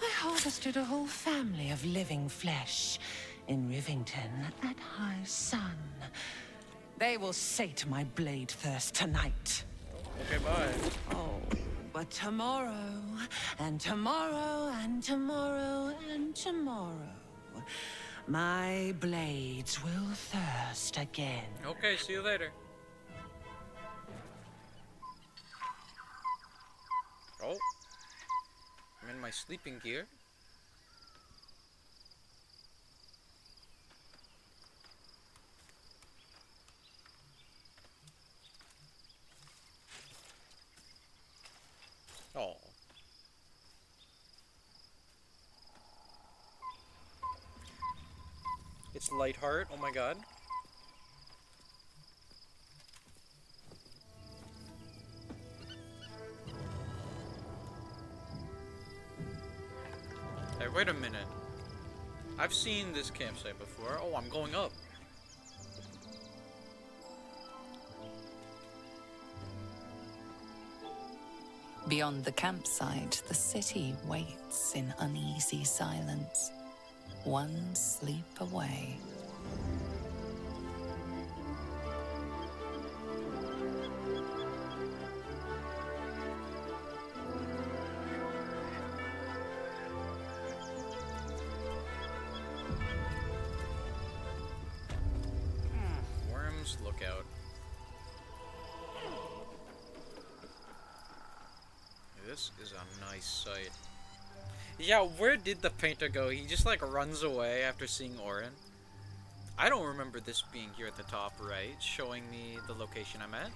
S12: I harvested a whole family of living flesh in Rivington at high sun. They will sate my blade thirst tonight.
S1: Okay, bye.
S12: Oh, but tomorrow, and tomorrow, and tomorrow, and tomorrow, my blades will thirst again.
S1: Okay, see you later. Oh. I'm in my sleeping gear. Oh. It's Lightheart, oh my god. Hey, wait a minute. I've seen this campsite before. Oh, I'm going up.
S8: Beyond the campsite, the city waits in uneasy silence, one sleep away.
S1: Worms Lookout. This is a nice sight. Yeah, where did the painter go? He just like runs away after seeing Orin. I don't remember this being here at the top right, showing me the location I'm at.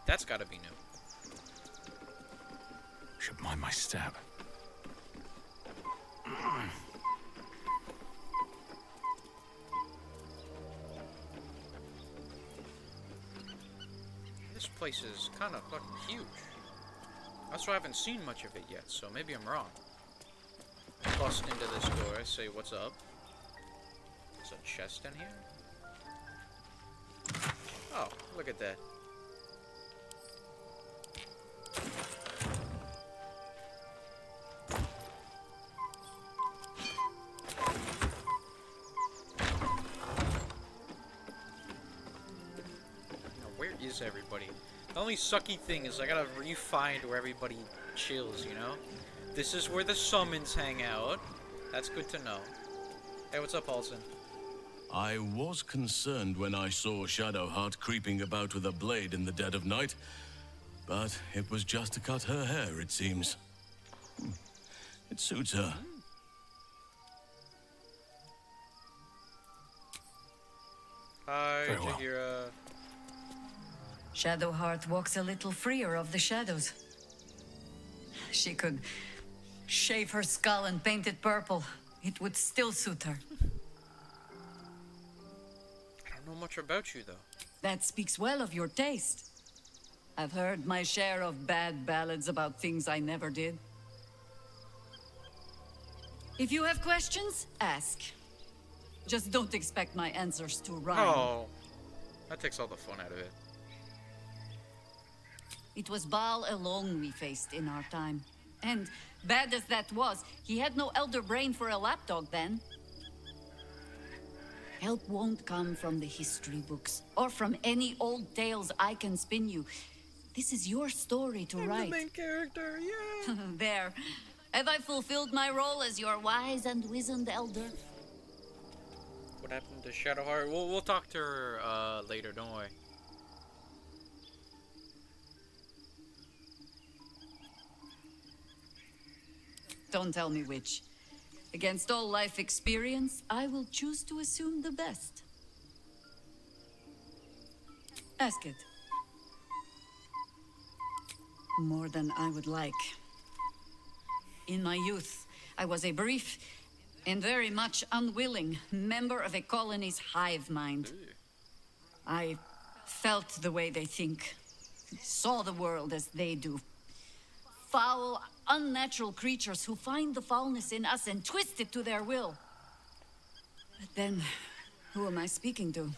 S1: That's gotta be new.
S5: Should mind my step.
S1: This place is kind of fucking huge. Also, I haven't seen much of it yet, so maybe I'm wrong. Bust into this door, say what's up. There's a chest in here? Oh, look at that. Now, where is everybody? The only sucky thing is I gotta re-find where everybody chills, you know? This is where the summons hang out. That's good to know. Hey, what's up, Halson?
S14: I was concerned when I saw Shadowheart creeping about with a blade in the dead of night, but it was just to cut her hair, it seems. It suits her.
S1: Hi,
S5: Very well.
S1: Jaheira.
S11: Shadowheart walks a little freer of the shadows. She could shave her skull and paint it purple. It would still suit her.
S1: I don't know much about you, though.
S11: That speaks well of your taste. I've heard my share of bad ballads about things I never did. If you have questions, ask. Just don't expect my answers to rhyme.
S1: Oh, that takes all the fun out of it.
S11: It was Baal alone we faced in our time. And bad as that was, he had no elder brain for a lapdog then. Help won't come from the history books, or from any old tales I can spin you. This is your story to write.
S1: The main character, yeah.
S11: There. Have I fulfilled my role as your wise and wizened elder?
S1: What happened to Shadowheart? We'll talk to her later, don't worry.
S11: Don't tell me which. Against all life experience, I will choose to assume the best. Ask it. More than I would like. In my youth, I was a brief and very much unwilling member of a colony's hive mind. I felt the way they think, saw the world as they do. Foul, unnatural creatures who find the foulness in us and twist it to their will. But then, who am I speaking to?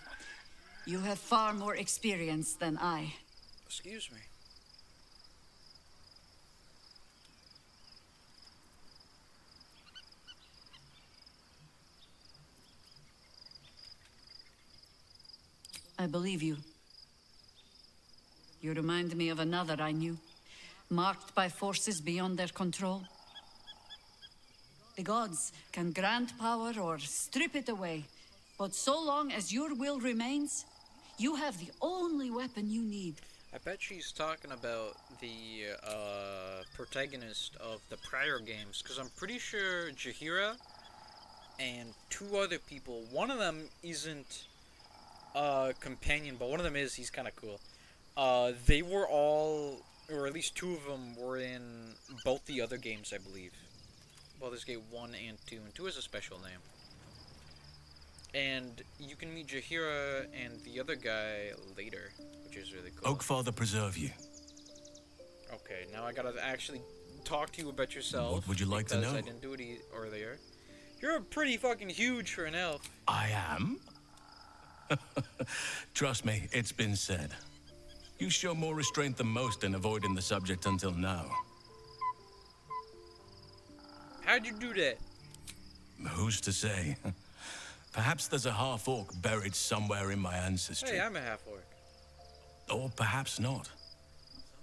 S11: You have far more experience than I.
S1: Excuse me.
S11: I believe you. You remind me of another I knew, marked by forces beyond their control. The gods can grant power or strip it away, but so long as your will remains, you have the only weapon you need.
S1: I bet she's talking about the protagonist of the prior games, because I'm pretty sure Jaheira and two other people, one of them isn't a companion, but one of them is, he's kind of cool. They were all, or at least two of them were in both the other games, I believe. Baldur's Gate 1 and 2, and 2 is a special name. And you can meet Jaheira and the other guy later, which is really cool.
S14: Oakfather preserve you.
S1: Okay, now I gotta actually talk to you about yourself.
S14: What would you like to know?
S1: Because I didn't do it earlier. You're pretty fucking huge for an elf.
S14: I am? Trust me, it's been said. You show more restraint than most in avoiding the subject until now.
S1: How'd you do that?
S14: Who's to say? Perhaps there's a half-orc buried somewhere in my ancestry.
S1: Hey, I'm a half-orc.
S14: Or perhaps not.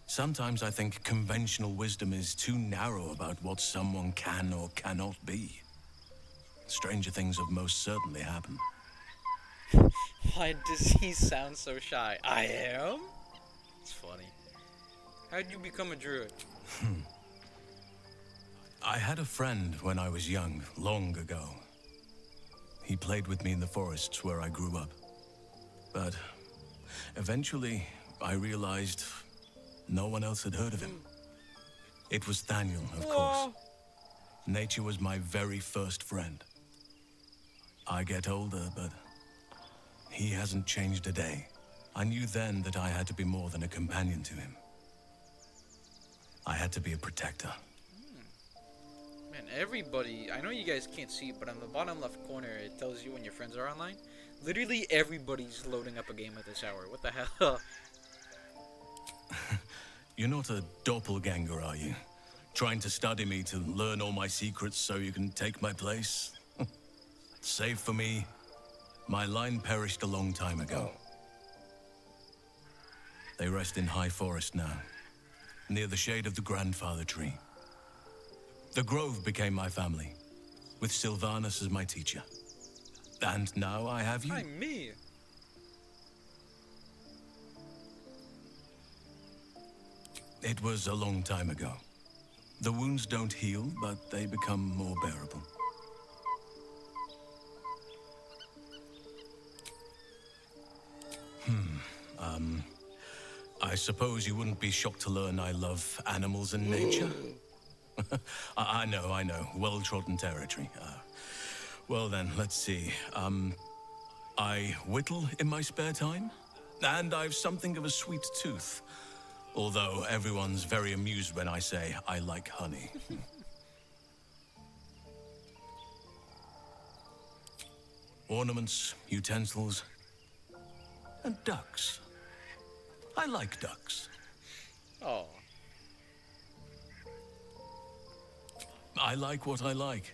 S14: Sometimes I think conventional wisdom is too narrow about what someone can or cannot be. Stranger things have most certainly happened.
S1: Why does he sound so shy? I am? It's funny. How'd you become a druid?
S14: I had a friend when I was young, long ago. He played with me in the forests where I grew up. But eventually, I realized no one else had heard of him. It was Thaniel, of course. Nature was my very first friend. I get older, but he hasn't changed a day. I knew then that I had to be more than a companion to him. I had to be a protector.
S1: Man, everybody, I know you guys can't see it, but on the bottom left corner, it tells you when your friends are online. Literally everybody's loading up a game at this hour. What the hell?
S14: You're not a doppelganger, are you? Trying to study me to learn all my secrets so you can take my place? Save for me, my line perished a long time ago. They rest in High Forest now, near the shade of the grandfather tree. The Grove became my family, with Sylvanas as my teacher. And now I have you.
S1: Hi, me.
S14: It was a long time ago. The wounds don't heal, but they become more bearable. I suppose you wouldn't be shocked to learn I love animals and nature? I know. Well-trodden territory. Well then, let's see. I whittle in my spare time, and I've something of a sweet tooth. Although everyone's very amused when I say I like honey. Ornaments, utensils, and ducks. I like ducks.
S1: Oh.
S14: I like what I like.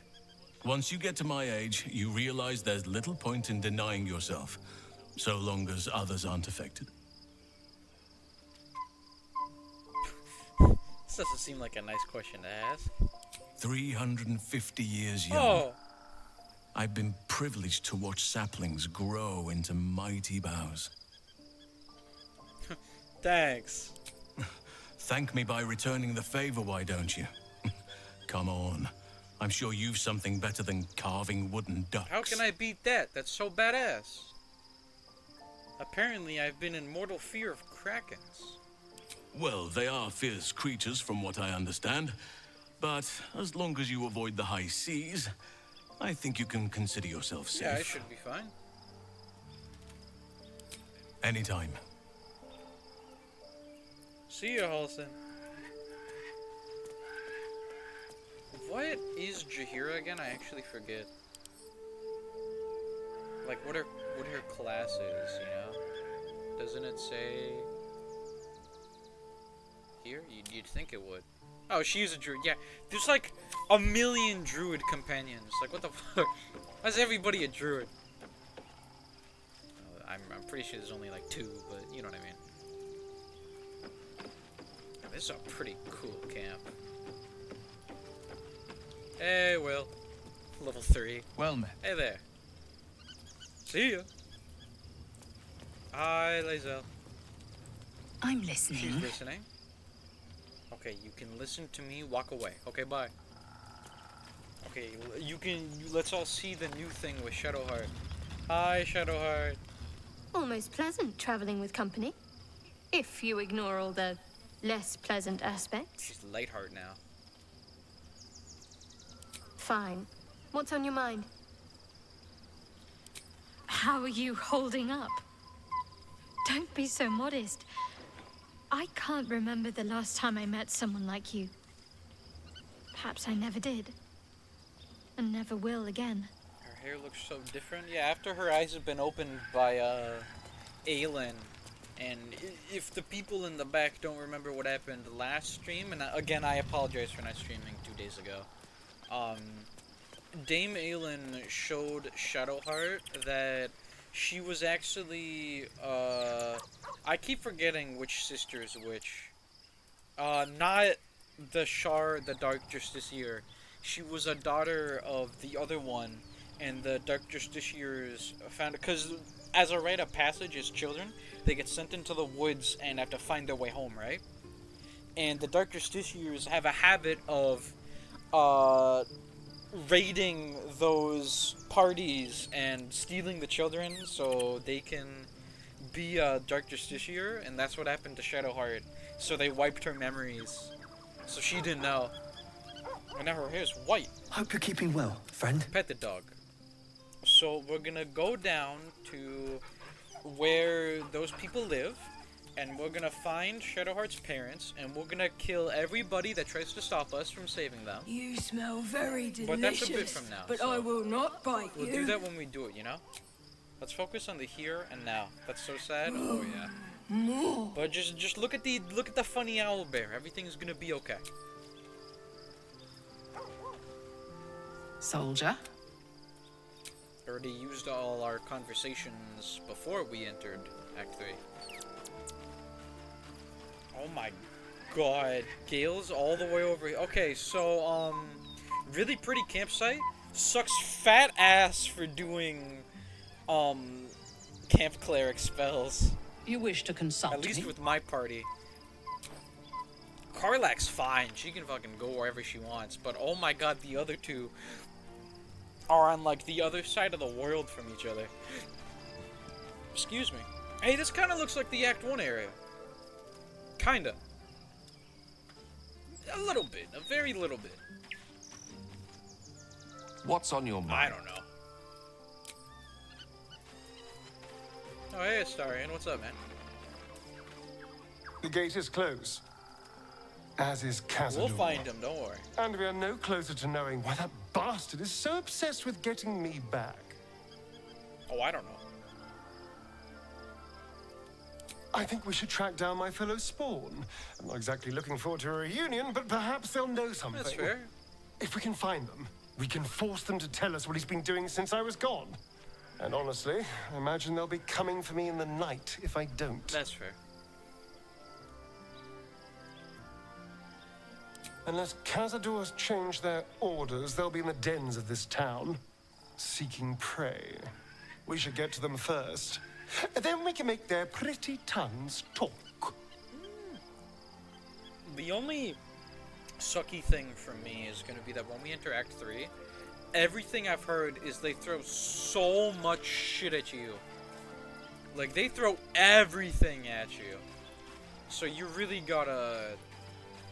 S14: Once you get to my age, you realize there's little point in denying yourself, so long as others aren't affected.
S1: This doesn't seem like a nice question to ask.
S14: 350 years young.
S1: Oh.
S14: I've been privileged to watch saplings grow into mighty boughs.
S1: Thanks.
S14: Thank me by returning the favor, why don't you? Come on. I'm sure you've something better than carving wooden ducks.
S1: How can I beat that? That's so badass. Apparently, I've been in mortal fear of krakens.
S14: Well, they are fierce creatures from what I understand. But as long as you avoid the high seas, I think you can consider yourself safe.
S1: Yeah, I should be fine.
S14: Anytime.
S1: See ya, Halson. What is Jaheira again? I actually forget. Like, what her class is, you know? Doesn't it say here? You'd think it would. Oh, she's a druid. Yeah, there's like a million druid companions. Like, what the fuck? Why's everybody a druid? I'm Pretty sure there's only like 2, but you know what I mean. This is a pretty cool camp. Hey, Will. Level 3.
S2: Well met.
S1: Hey there. See ya. Hi, Lae'zel.
S8: I'm listening.
S1: She's listening. Okay, you can listen to me, walk away. Okay, bye. Okay, let's all see the new thing with Shadowheart. Hi, Shadowheart.
S4: Almost pleasant traveling with company. If you ignore all the less pleasant aspects.
S1: She's Lightheart now.
S4: Fine. What's on your mind? How are you holding up? Don't be so modest. I can't remember the last time I met someone like you. Perhaps I never did. And never will again.
S1: Her hair looks so different. Yeah, after her eyes have been opened by, Aelin. And if the people in the back don't remember what happened last stream, and again, I apologize for not streaming 2 days ago. Dame Aelin showed Shadowheart that she was actually, I keep forgetting which sister is which. Not the Shar, the Dark Justiciar. She was a daughter of the other one, and the Dark Justiciars found it, because as a rite of passage as children, they get sent into the woods and have to find their way home, right? And the Dark Justiciars have a habit of, raiding those parties and stealing the children so they can be a Dark Justiciar, and that's what happened to Shadowheart. So they wiped her memories, so she didn't know. And now her hair's white.
S15: Hope you're keeping well, friend.
S1: Pet the dog. So we're gonna go down to where those people live, and we're gonna find Shadowheart's parents, and we're gonna kill everybody that tries to stop us from saving them.
S16: You smell very delicious.
S1: But that's a bit from now.
S16: But
S1: so
S16: I will not bite
S1: we'll
S16: you.
S1: do that when we do it, you know? Let's focus on the here and now. That's so sad. Oh yeah.
S16: More.
S1: But just look at the funny owl bear. Everything's gonna be okay.
S10: Soldier.
S1: Already used all our conversations before we entered Act 3. Oh my god. Gale's all the way over here. Okay, so, really pretty campsite. Sucks fat ass for doing, camp cleric spells.
S9: You wish to consult
S1: At least
S9: me?
S1: with my party. Karlach's fine. She can fucking go wherever she wants. But oh my god, the other two are on, like, the other side of the world from each other. Excuse me. Hey, this kind of looks like the Act 1 area. Kinda. A little bit. A very little bit.
S2: What's on your mind?
S1: I don't know. Oh, hey, Astarion. What's up, man?
S3: The gate is closed. As is Cazador.
S1: We'll find him, don't worry.
S3: And we are no closer to knowing why that bastard is so obsessed with getting me back.
S1: Oh, I don't know.
S3: I think we should track down my fellow Spawn. I'm not exactly looking forward to a reunion, but perhaps they'll know something.
S1: That's fair.
S3: If we can find them, we can force them to tell us what he's been doing since I was gone. And honestly, I imagine they'll be coming for me in the night if I don't.
S1: That's fair.
S3: Unless Cazador's changed their orders, they'll be in the dens of this town, seeking prey. We should get to them first. Then we can make their pretty tongues talk.
S1: The only sucky thing for me is going to be that when we enter Act 3, everything I've heard is they throw so much shit at you. Like, they throw everything at you. So you really gotta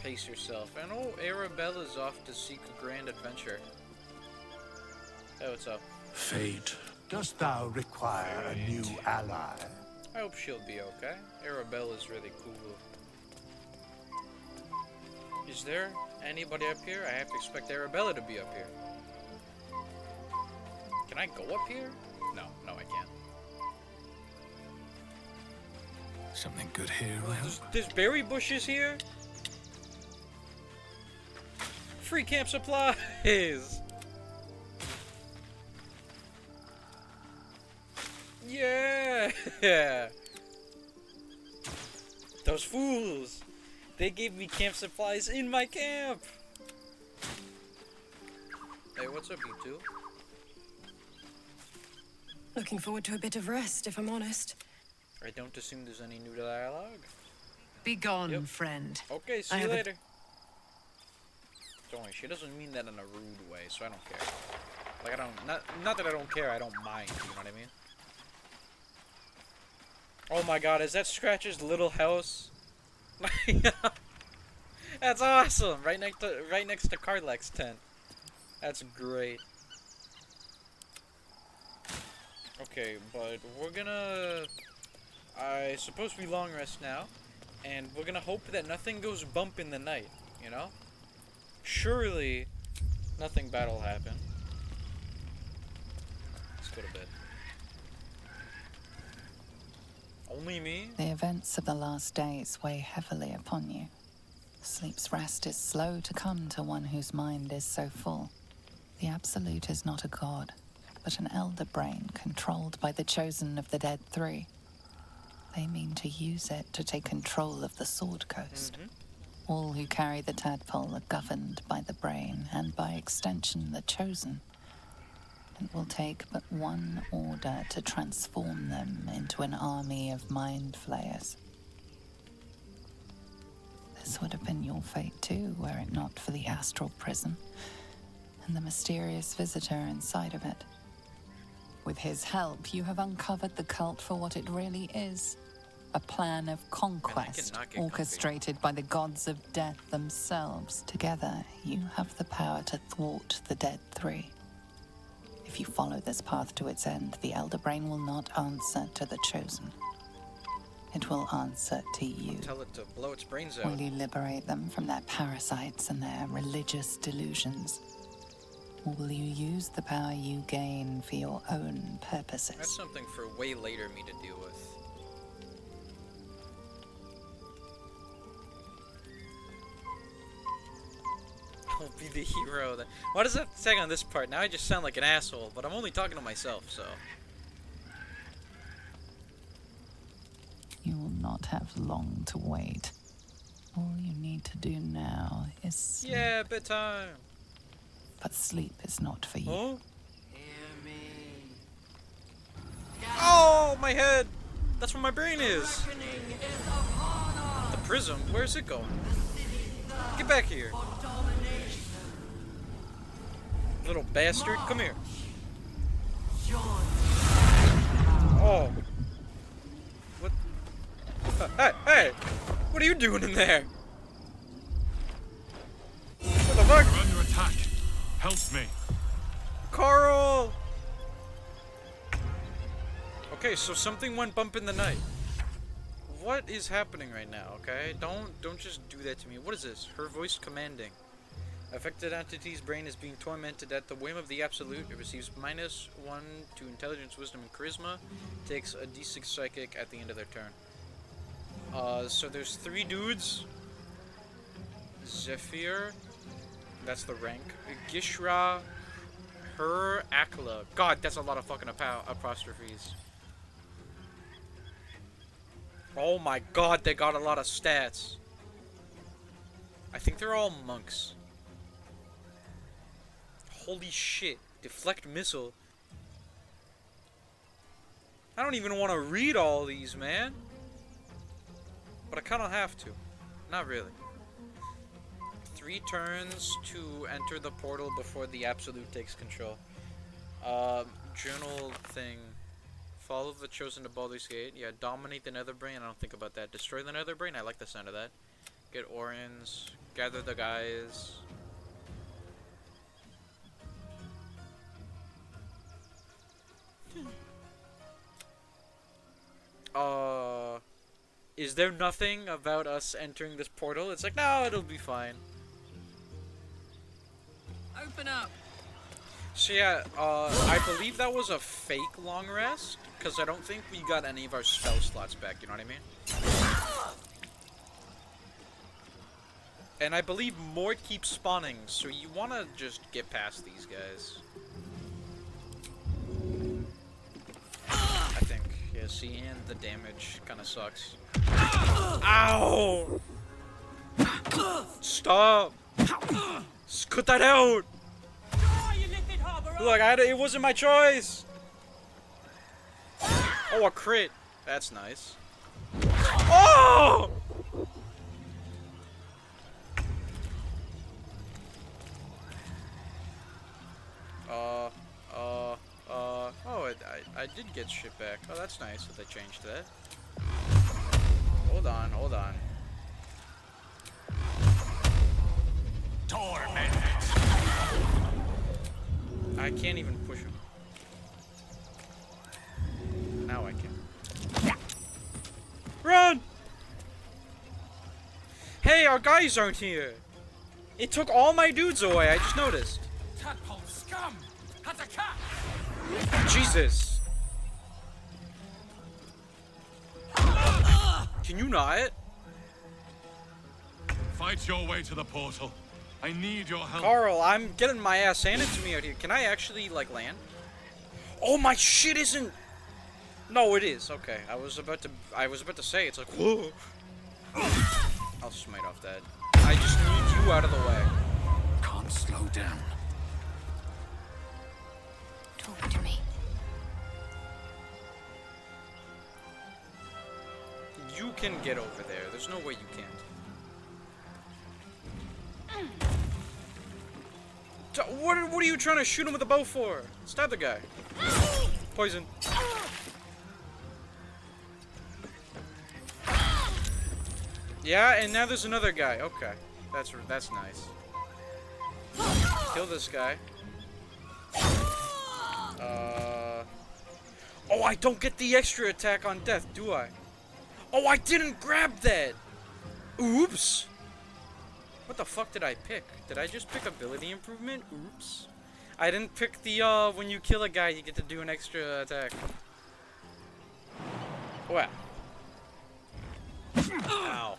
S1: pace yourself. And oh, Arabella's off to seek a grand adventure. Hey, what's up?
S6: Fate, dost thou require a new ally?
S1: I hope she'll be okay. Arabella's really cool. Is there anybody up here? I have to expect Arabella to be up here. Can I go up here? No, I can't.
S5: Something good here, Will?
S1: There's berry bushes here? Free camp supplies! Yeah! Those fools! They gave me camp supplies in my camp! Hey, what's up, you two?
S16: Looking forward to a bit of rest, if I'm honest.
S1: I don't assume there's any new dialogue.
S10: Be gone, friend.
S1: Okay, see
S10: I
S1: you
S10: have a-
S1: later. Don't worry, she doesn't mean that in a rude way, so I don't care. Like, I don't, not that I don't care, I don't mind, you know what I mean? Oh my god, is that Scratch's little house? That's awesome! Right next to Karlach's tent. That's great. Okay, but we're gonna... I suppose we long rest now. And we're gonna hope that nothing goes bump in the night, you know? Surely, nothing bad will happen. Let's go to bed. Only me?
S17: The events of the last days weigh heavily upon you. Sleep's rest is slow to come to one whose mind is so full. The Absolute is not a god, but an elder brain controlled by the chosen of the Dead Three. They mean to use it to take control of the Sword Coast. All who carry the tadpole are governed by the brain, and by extension the chosen. It will take but one order to transform them into an army of mind flayers. This would have been your fate too, were it not for the astral prison and the mysterious visitor inside of it. With his help, you have uncovered the cult for what it really is. A plan of conquest orchestrated by the gods of death themselves. Together, you have the power to thwart the Dead Three. If you follow this path to its end, the Elder Brain will not answer to the Chosen. It will answer to you.
S1: Tell it to blow its brains out.
S17: Will you liberate them from their parasites and their religious delusions? Or will you use the power you gain for your own purposes?
S1: That's something for way later me to deal with. I'll be the hero. Why does that say on this part? Now I just sound like an asshole, but I'm only talking to myself, so...
S17: You will not have long to wait. All you need to do now is sleep.
S1: Yeah, bedtime!
S17: But sleep is not for you.
S1: Oh? Oh, my head! That's where my brain is! The prism? Where's it going? Get back here! Little bastard, come here. Oh. What? Hey, hey! What are you doing in there? What the fuck?
S18: We're under attack. Help me.
S1: Carl! Okay, so something went bump in the night. What is happening right now, okay? Don't just do that to me. What is this? Her voice commanding. Affected entity's brain is being tormented at the whim of the Absolute. It receives -1 to intelligence, wisdom, and charisma. Takes a d6 psychic at the end of their turn. So there's 3 dudes. Zephyr. That's the rank. Gishra. Her. Akla. God, that's a lot of fucking apostrophes. Oh my god, they got a lot of stats. I think they're all monks. Holy shit. Deflect missile. I don't even want to read all these, man. But I kind of have to. Not really. 3 turns to enter the portal before the Absolute takes control. Journal thing. Follow the chosen to Baldur's Gate. Yeah, dominate the Nether Brain. I don't think about that. Destroy the Nether Brain. I like the sound of that. Get Orions. Gather the guys. Is there nothing about us entering this portal? It's like, no, it'll be fine.
S7: Open up.
S1: So yeah, I believe that was a fake long rest, because I don't think we got any of our spell slots back, you know what I mean? And I believe more keep spawning, so you want to just get past these guys. I think. see, and the damage kind of sucks. Ow! Stop! Cut that out! Look, it wasn't my choice! Oh, a crit. That's nice. Oh! Oh, I did get shit back. Oh, that's nice that they changed that. Hold on, hold on.
S6: Torment.
S1: I can't even push him. Now I can. Run! Hey, our guys aren't here. It took all my dudes away, I just noticed.
S6: Tadpole scum! Hataka!
S1: Jesus. Can you not?
S18: Fight your way to the portal. I need your help.
S1: Carl, I'm getting my ass handed to me out here. Can I actually, like, land? Oh, my shit isn't... No, it is. Okay, I was about to say, it's like, whoa. I'll smite off that. I just need you out of the way.
S6: Can't slow down.
S4: Talk to me.
S1: You can get over there. There's no way you can't. What are you trying to shoot him with a bow for? Stab the guy. Poison. Yeah, and now there's another guy. Okay, that's nice. Kill this guy. Oh, I don't get the extra attack on death, do I? Oh, I didn't grab that. Oops. What the fuck did I pick? Did I just pick ability improvement? Oops. I didn't pick the, when you kill a guy, you get to do an extra attack. Wow. Ow.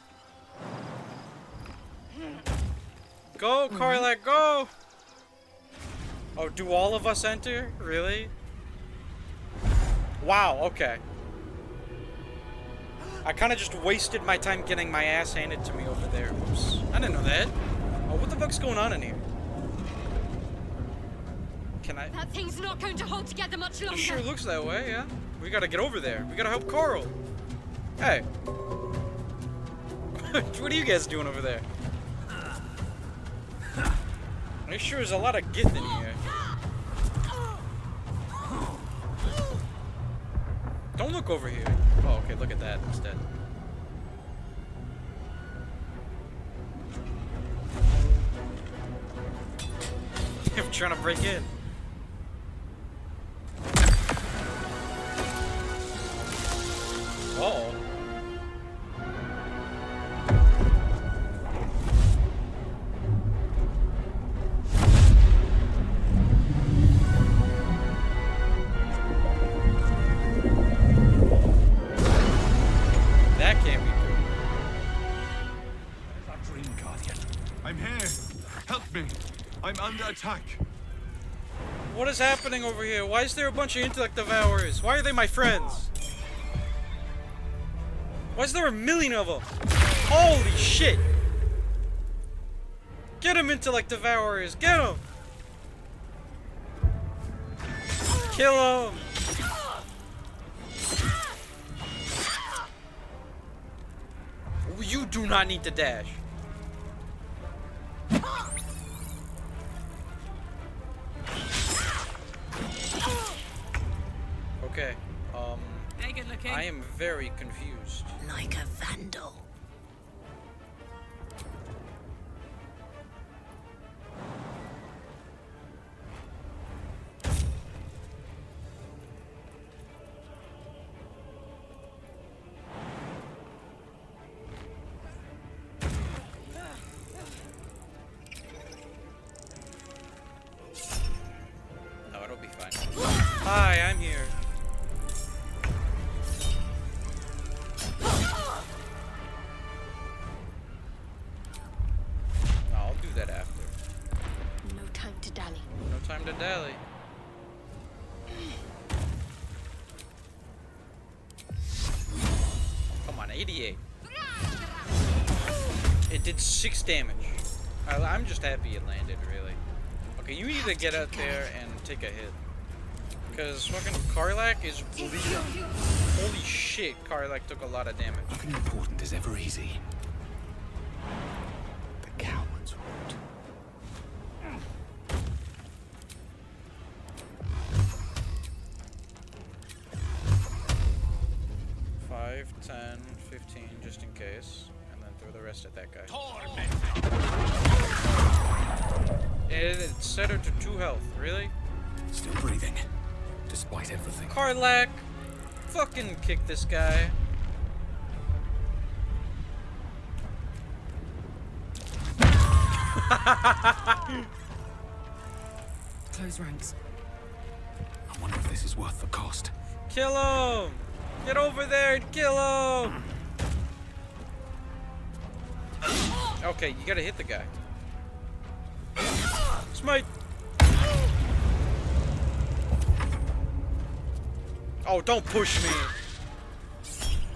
S1: Go, Karlak, go! Oh, do all of us enter? Really? Wow, okay. I kind of just wasted my time getting my ass handed to me over there. Oops. I didn't know that. Oh, what the fuck's going on in here? Can I?
S4: That thing's not going to hold together much longer.
S1: It sure looks that way, yeah. We gotta get over there. We gotta help Carl. Hey. What are you guys doing over there? There sure is a lot of gith in here. Don't look over here. Oh, okay, look at that instead. I'm trying to break in. Uh-oh. That can't be good.
S18: Where's our dream guardian? I'm here. Help me. I'm under attack.
S1: What is happening over here? Why is there a bunch of intellect devourers? Why are they my friends? Why is there a million of them? Holy shit! Get him, intellect devourers! Get him! Kill him! You do not need to dash. Okay,
S7: Hey, good looking.
S1: I am very confused.
S7: Like a vandal.
S1: No, it'll be fine. Hi, I'm here. I'll do that after.
S4: No time to dally.
S1: No time to dally. 88. It did 6 damage. I'm just happy it landed, really. Okay, you need to get out there and take a hit. Because fucking Karlach is bleeding. Holy shit, Karlach took a lot of damage.
S5: Nothing important is ever easy. The cowards won't.
S1: 5, 10, 15, just in case. And then throw the rest at that guy. It set her to 2 health, really?
S5: Still breathing, despite everything.
S1: Karlach! Fucking kick this guy.
S10: Close ranks.
S5: I wonder if this is worth the cost.
S1: Kill him! Get over there and kill him! Okay, you gotta hit the guy. Smite! Oh, don't push me!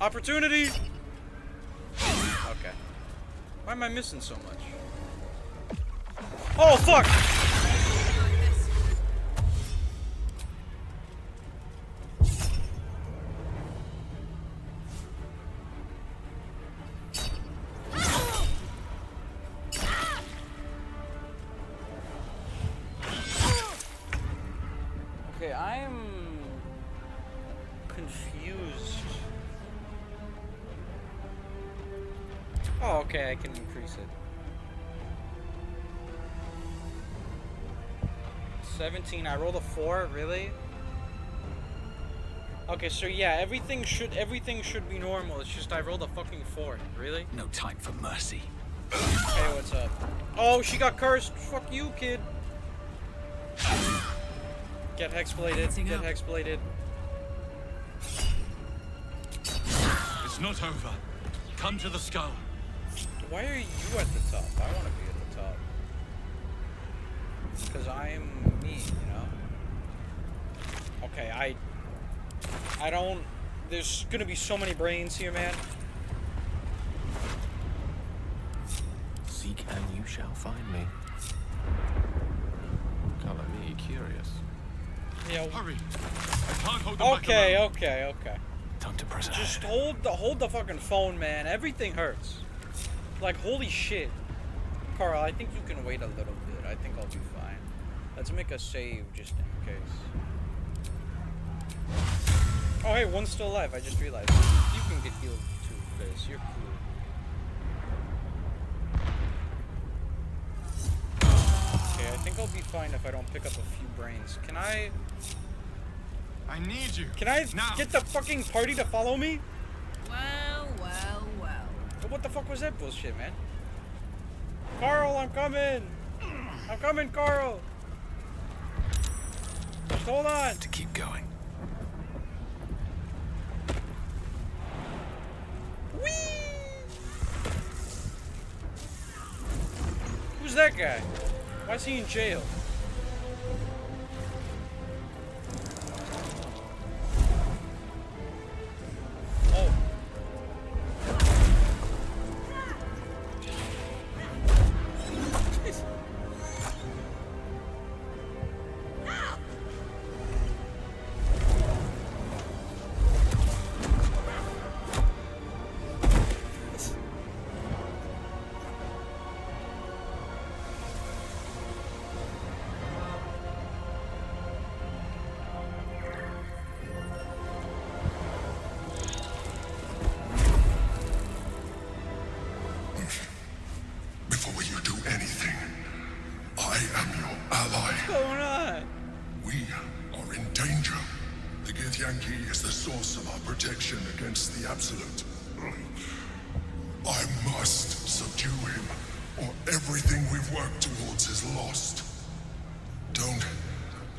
S1: Opportunity! Okay. Why am I missing so much? Oh, fuck! Okay, I'm confused. Oh, okay, I can increase it. 17, I rolled a 4, really? Okay, so yeah, everything should be normal. It's just I rolled a fucking 4, really?
S5: No time for mercy.
S1: Hey, what's up? Oh, she got cursed. Fuck you, kid. Get hexbladed. Get hexbladed.
S18: It's not over. Come to the skull.
S1: Why are you at the top? I want to be at the top. Because I'm me, you know? Okay, I don't... There's gonna be so many brains here, man.
S2: Seek and you shall find me. Color me curious.
S1: Yeah.
S18: Hurry! I can't hold them back alone.
S1: Okay.
S5: Time to press ahead.
S1: Just hold the fucking phone, man. Everything hurts. Like, holy shit. Carl, I think you can wait a little bit. I think I'll be fine. Let's make a save just in case. Oh, hey, one's still alive. I just realized. You can get healed too, Fizz. You're cool. Okay, I think I'll be fine if I don't pick up a few brains. Can I
S18: need you.
S1: Can I
S18: now.
S1: get the fucking party to follow me?
S7: Well.
S1: What the fuck was that bullshit, man? Carl, I'm coming! I'm coming, Carl! Just hold on!
S5: To keep going.
S1: Whee! Who's that guy? Why is he in jail? Oh.
S19: Before you do anything, I am your ally.
S1: What's going on?
S19: We are in danger. The Githyanki is the source of our protection against the Absolute. I must subdue him, or everything we've worked towards is lost. Don't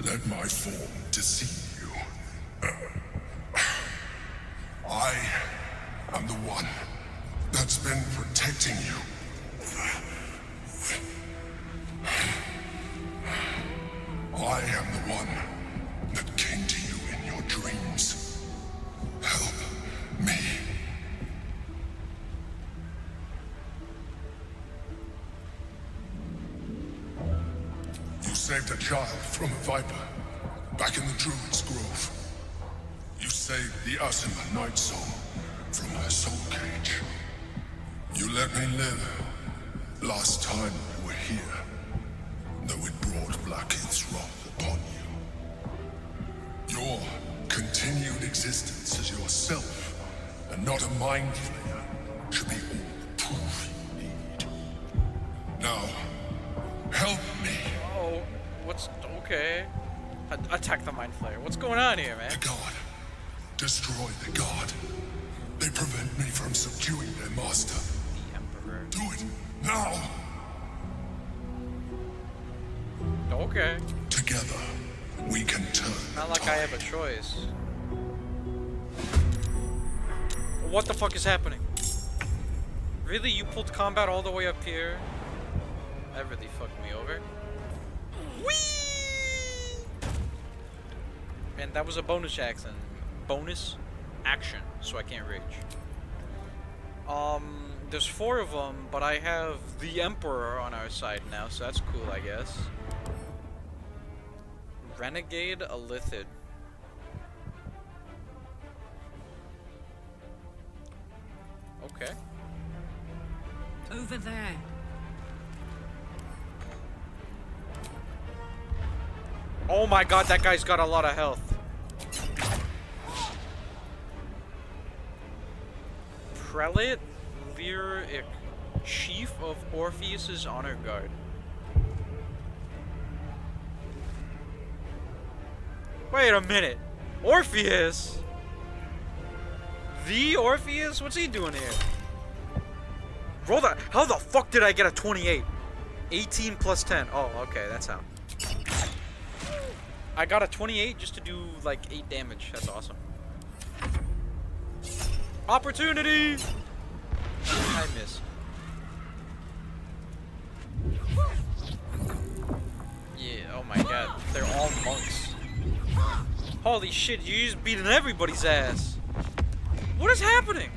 S19: let my form deceive you. I am the one that's been protecting you. I am the one that came to you in your dreams. Help me. saved a child from a viper back in the Druid's Grove. You saved the Asima Night Soul from her soul cage. You let me live last time you were here, though it brought Blackheath's wrath upon you. Your continued existence as yourself, and not a mind flayer, should be all the proof you need. Now, help me.
S1: Oh, what's okay? Attack the Mind Flayer. What's going on here, man?
S19: The god. Destroy the god. They prevent me from subduing their master.
S1: The Emperor.
S19: Do it now.
S1: Okay.
S19: Together, we can turn.
S1: Not like I have a choice. What the fuck is happening? Really? You pulled combat all the way up here? That really fucked me over. Whee! And that was a bonus action. Bonus action, so I can't rage. There's 4 of them, but I have the Emperor on our side now, so that's cool, I guess. Renegade Alithid. Okay.
S7: Over there.
S1: Oh my god, that guy's got a lot of health. Prelate Lyric, Chief of Orpheus's Honor Guard. Wait a minute. Orpheus? The Orpheus? What's he doing here? Roll that. How the fuck did I get a 28? 18 plus 10. Oh, okay, that's how. I got a 28 just to do like 8 damage. That's awesome. Opportunity! I miss. Yeah, oh my god. They're all monks. Holy shit, you just beating everybody's ass. What is happening?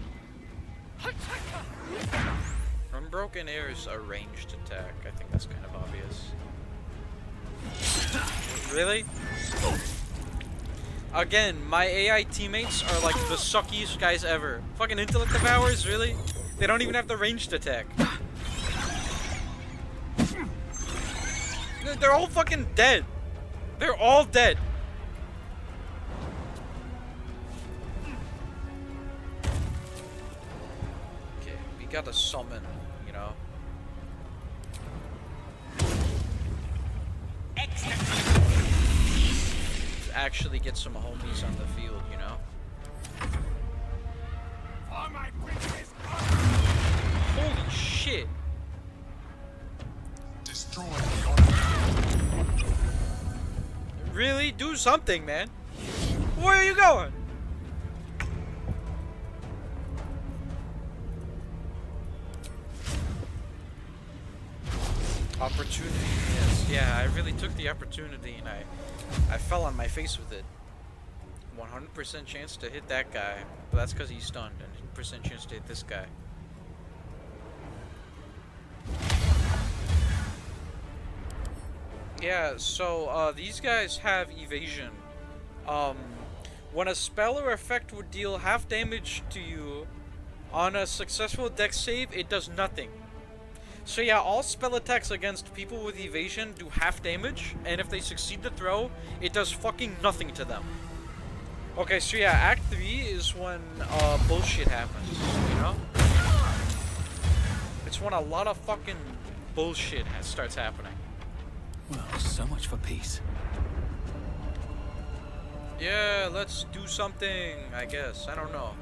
S1: Unbroken Air is a ranged attack. I think that's kind of obvious. Really? Again, my AI teammates are like the suckiest guys ever. Fucking Intellect Devourers, really? They don't even have the ranged attack. They're all fucking dead. They're all dead. Okay, we gotta summon, you know. To actually get some homies on the field, you know. Holy shit.
S19: Destroy.
S1: Really? Do something, man. Where are you going? Opportunity, yes. Yeah, I really took the opportunity and I fell on my face with it. 100% chance to hit that guy, but that's because he's stunned, and 100% chance to hit this guy. Yeah, so these guys have evasion. When a spell or effect would deal half damage to you on a successful dex save, it does nothing. So yeah, all spell attacks against people with evasion do half damage, and if they succeed the throw, it does fucking nothing to them. Okay, so yeah, Act 3 is when bullshit happens, you know? It's when a lot of fucking bullshit starts happening.
S5: Well, so much for peace.
S1: Yeah, let's do something, I guess. I don't know.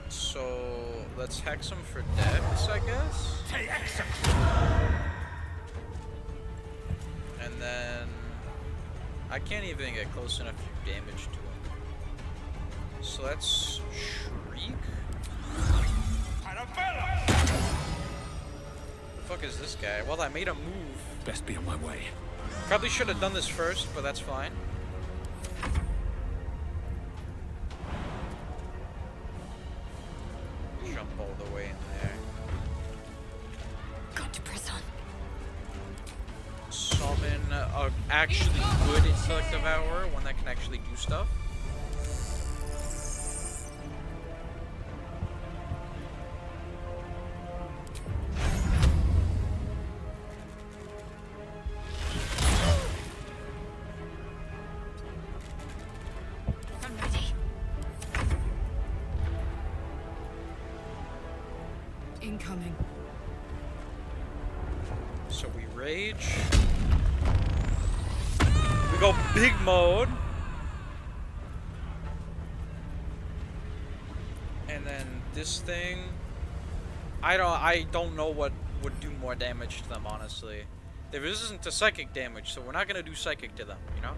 S1: So, let's hex him for dex, I guess? And then... I can't even get close enough to do damage to him. So let's shriek? The fuck is this guy? Well, I made a move.
S5: Best be on my way.
S1: Probably should have done this first, but that's fine. Jump all the way in there.
S5: God
S1: summon a actually good intellect devourer, one that can actually do stuff.
S4: I'm ready.
S10: Incoming.
S1: So we rage. We go big mode. And then this thing, I don't know what would do more damage to them, honestly. They're resistant to psychic damage, so we're not gonna do psychic to them, you know?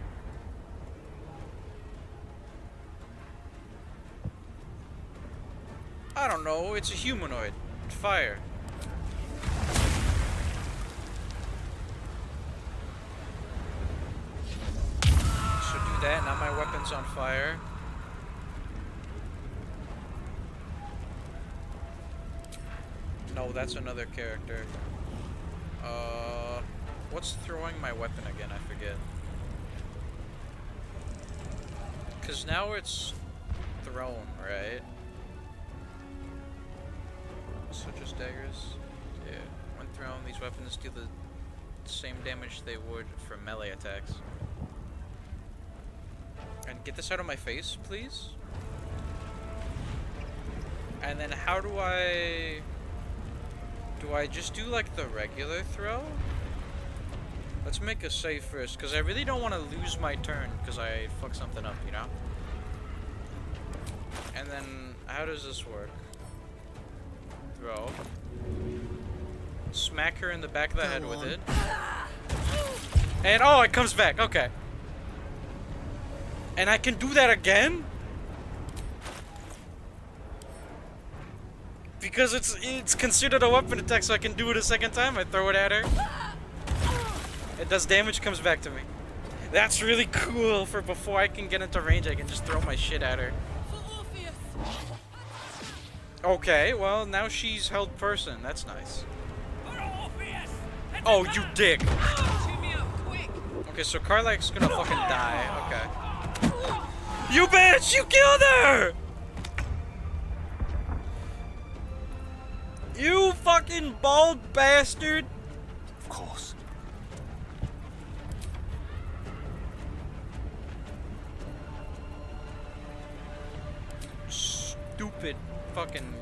S1: I don't know, it's a humanoid. Fire. So do that, now my weapon's on fire. No, that's another character. What's throwing my weapon again? I forget. Cause now it's thrown, right? So just daggers? Yeah. When thrown, these weapons deal the same damage they would for melee attacks. And get this out of my face, please? And then how do I... Do I just do like the regular throw? Let's make a save first, because I really don't want to lose my turn because I fucked something up, you know? And then, how does this work? Throw. Smack her in the back of the head with it. And, oh, it comes back, okay. And I can do that again? Because it's considered a weapon attack, so I can do it a second time. I throw it at her. It does damage, comes back to me. That's really cool. For before I can get into range, I can just throw my shit at her. Okay, well, now she's held person. That's nice. Oh, you dick. Okay, so Karlach's gonna fucking die. Okay. You bitch! You killed her! You fucking bald bastard!
S5: Of course.
S1: Stupid fucking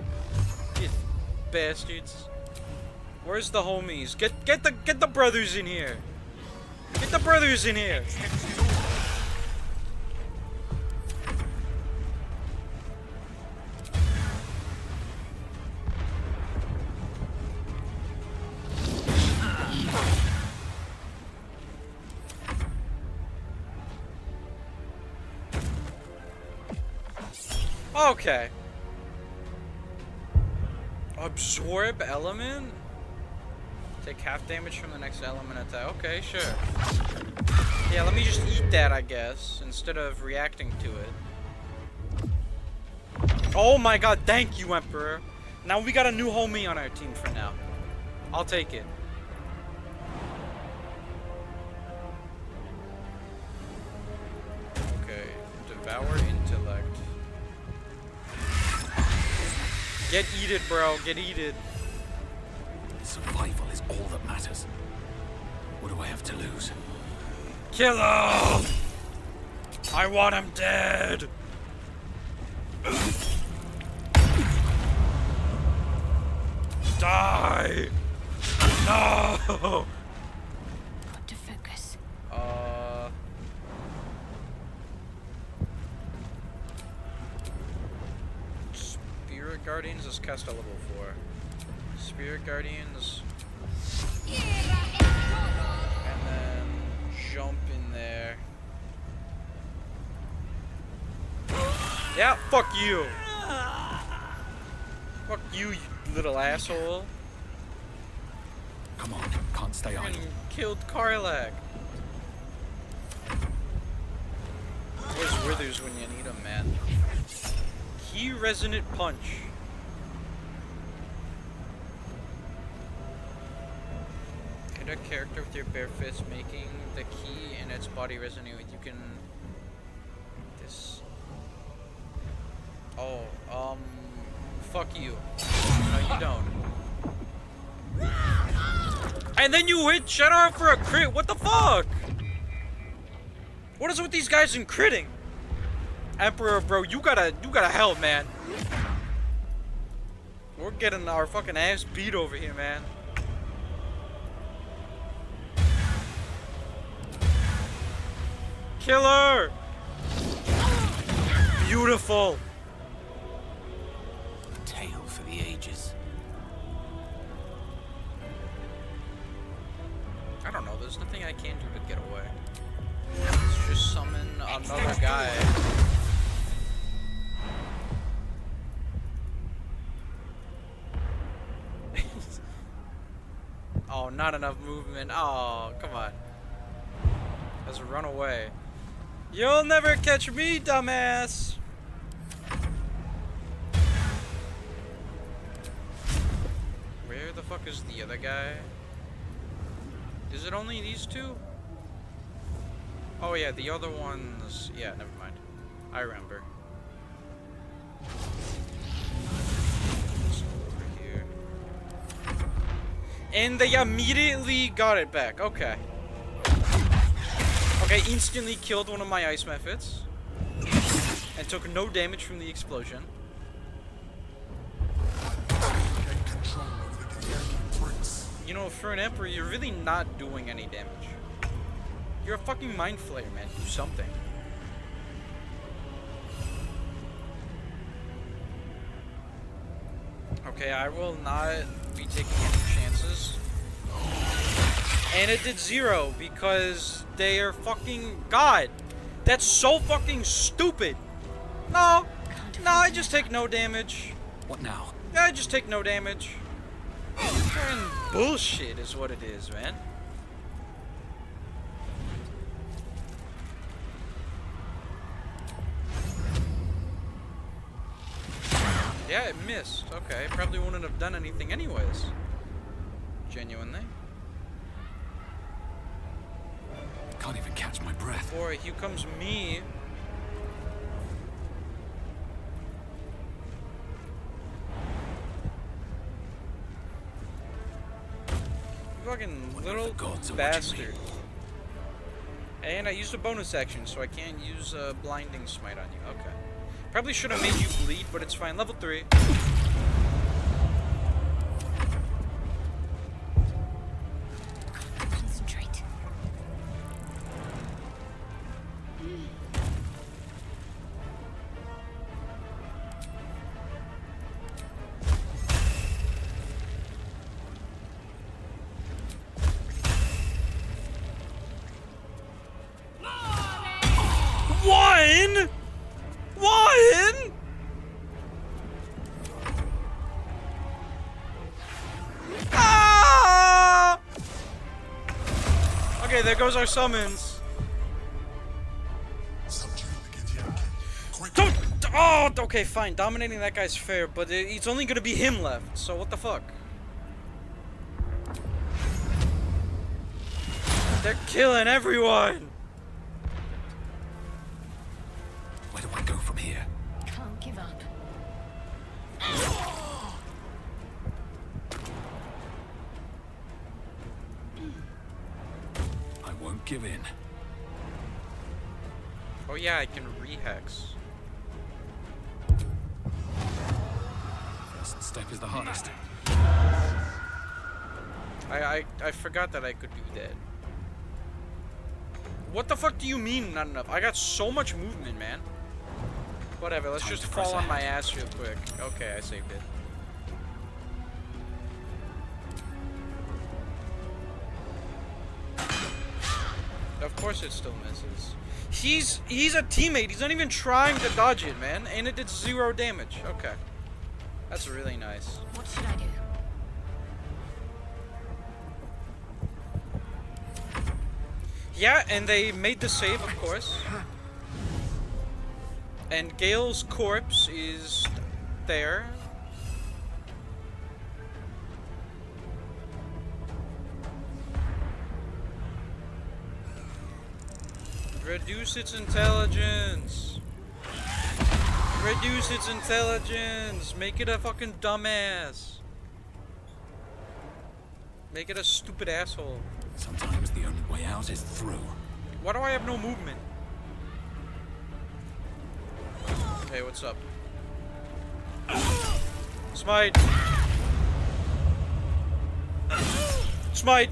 S1: bastards. Where's the homies? Get the brothers in here. Get the brothers in here. Okay. Absorb element? Take half damage from the next element attack. Okay, sure. Yeah, let me just eat that, I guess, instead of reacting to it. Oh my god, thank you, Emperor. Now we got a new homie on our team for now. I'll take it. Okay, devour intellect. Get eated, bro. Get eated.
S5: Survival is all that matters. What do I have to lose?
S1: Kill him! I want him dead! Die! No!
S4: Got to focus.
S1: Spirit Guardians is cast at level 4. Spirit Guardians. And then jump in there. Yeah, fuck you! Fuck you, you little asshole.
S5: Come on, can't stay idle.
S1: Killed Karlach. Where's Withers when you need him, man? Key Resonant Punch. Can Shoot a character with your bare fist, making the key and its body resonate with you can... This... Oh, fuck you. No, you don't. And then you hit Shadowheart for a crit, what the fuck? What is with these guys in critting? Emperor, bro, you gotta help, man. We're getting our fucking ass beat over here, man. Killer! Beautiful!
S5: Tale for the ages.
S1: I don't know, there's nothing I can do to get away. Let's just summon another guy. Oh, not enough movement. Oh, come on. Let's run away. You'll never catch me, dumbass! Where the fuck is the other guy? Is it only these two? Oh yeah, the other ones... Yeah, never mind. I remember. Over here. And they immediately got it back. Okay. Okay, instantly killed one of my ice methods. And took no damage from the explosion. You know, for an Emperor, you're really not doing any damage. You're a fucking Mind Flayer, man. Do something. Okay, I will not be taking any chances. And it did 0 because they are fucking God. That's so fucking stupid. No. No, I just take no damage.
S5: What now?
S1: Yeah, I just take no damage. Fucking bullshit is what it is, man. Yeah, it missed. Okay, probably wouldn't have done anything anyways. Genuinely.
S5: Can't even catch my breath.
S1: Boy, here comes me. Fucking little bastard. And I used a bonus action, so I can't use a blinding smite on you. Okay. Probably should have made you bleed, but it's fine. Level 3.
S4: Concentrate.
S1: One! One! Ah! Okay, there goes our summons. Don't! Oh, okay, fine. Dominating that guy's fair, but it's only gonna be him left. So what the fuck? They're killing everyone.
S5: Where do I go from here?
S4: Can't give up.
S5: I won't give in.
S1: Oh yeah, I can rehex.
S5: First step is the hardest.
S1: I forgot that I could do that. What the fuck do you mean not enough? I got so much movement, man. Whatever, let's just fall on my ass real quick. Okay, I saved it. Of course it still misses. He's a teammate. He's not even trying to dodge it, man. And it did 0 damage. Okay. That's really nice.
S4: What should I do?
S1: Yeah, and they made the save, of course. And Gale's corpse is there. Reduce its intelligence. Reduce its intelligence. Make it a fucking dumbass. Make it a stupid asshole.
S5: Sometimes the only way out is through.
S1: Why do I have no movement? Hey, what's up? Smite! Smite!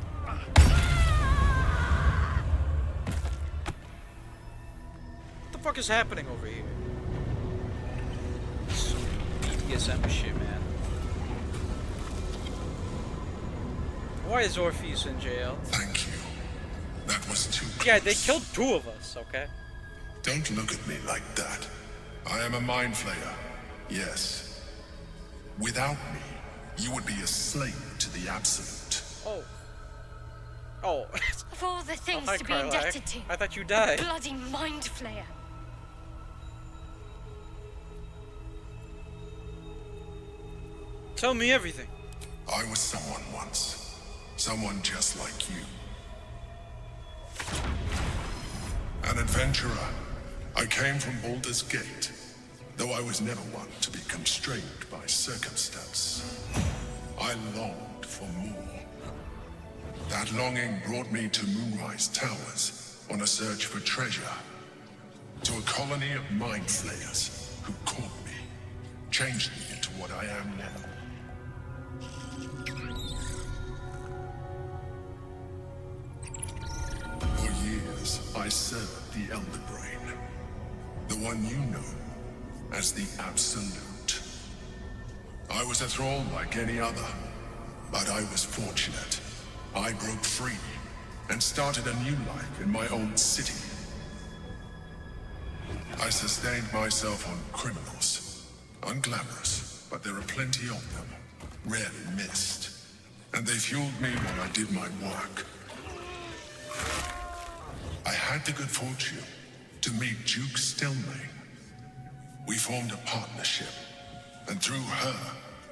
S1: What the fuck is happening over here? Some BDSM shit, man. Why is Orpheus in jail?
S19: Thank you. That was too close.
S1: Yeah, they killed 2 of us, okay?
S19: Don't look at me like that. I am a mind flayer. Yes. Without me, you would be a slave to the Absolute.
S1: Oh. Oh.
S4: Of all the things
S1: hi,
S4: to be
S1: Karlach.
S4: indebted to.
S1: I thought you died.
S4: Bloody mind flayer.
S1: Tell me everything.
S19: I was someone once. Someone just like you. An adventurer. I came from Baldur's Gate, though I was never one to be constrained by circumstance. I longed for more. That longing brought me to Moonrise Towers on a search for treasure. To a colony of mind flayers who caught me, changed me into what I am now. For years, I served the Elder Brain, the one you know as the Absolute. I was a thrall like any other, but I was fortunate. I broke free and started a new life in my own city. I sustained myself on criminals. Unglamorous, but there are plenty of them. Rarely missed. And they fueled me while I did my work. I had the good fortune to meet Duke Stelmane. We formed a partnership, and through her,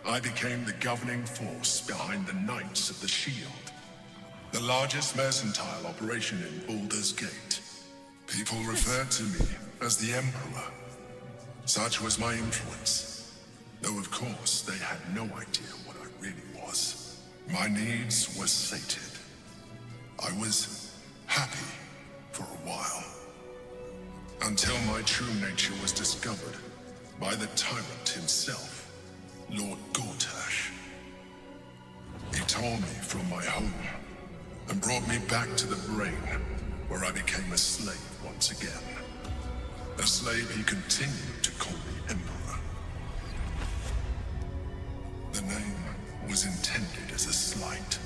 S19: I became the governing force behind the Knights of the Shield, the largest mercantile operation in Baldur's Gate. People referred to me as the Emperor. Such was my influence, though of course they had no idea what I really was. My needs were sated. I was happy for a while, until my true nature was discovered by the tyrant himself, Lord Gortash. He tore me from my home and brought me back to the Brain, where I became a slave once again. A slave he continued to call me Emperor. The name was intended as a slight,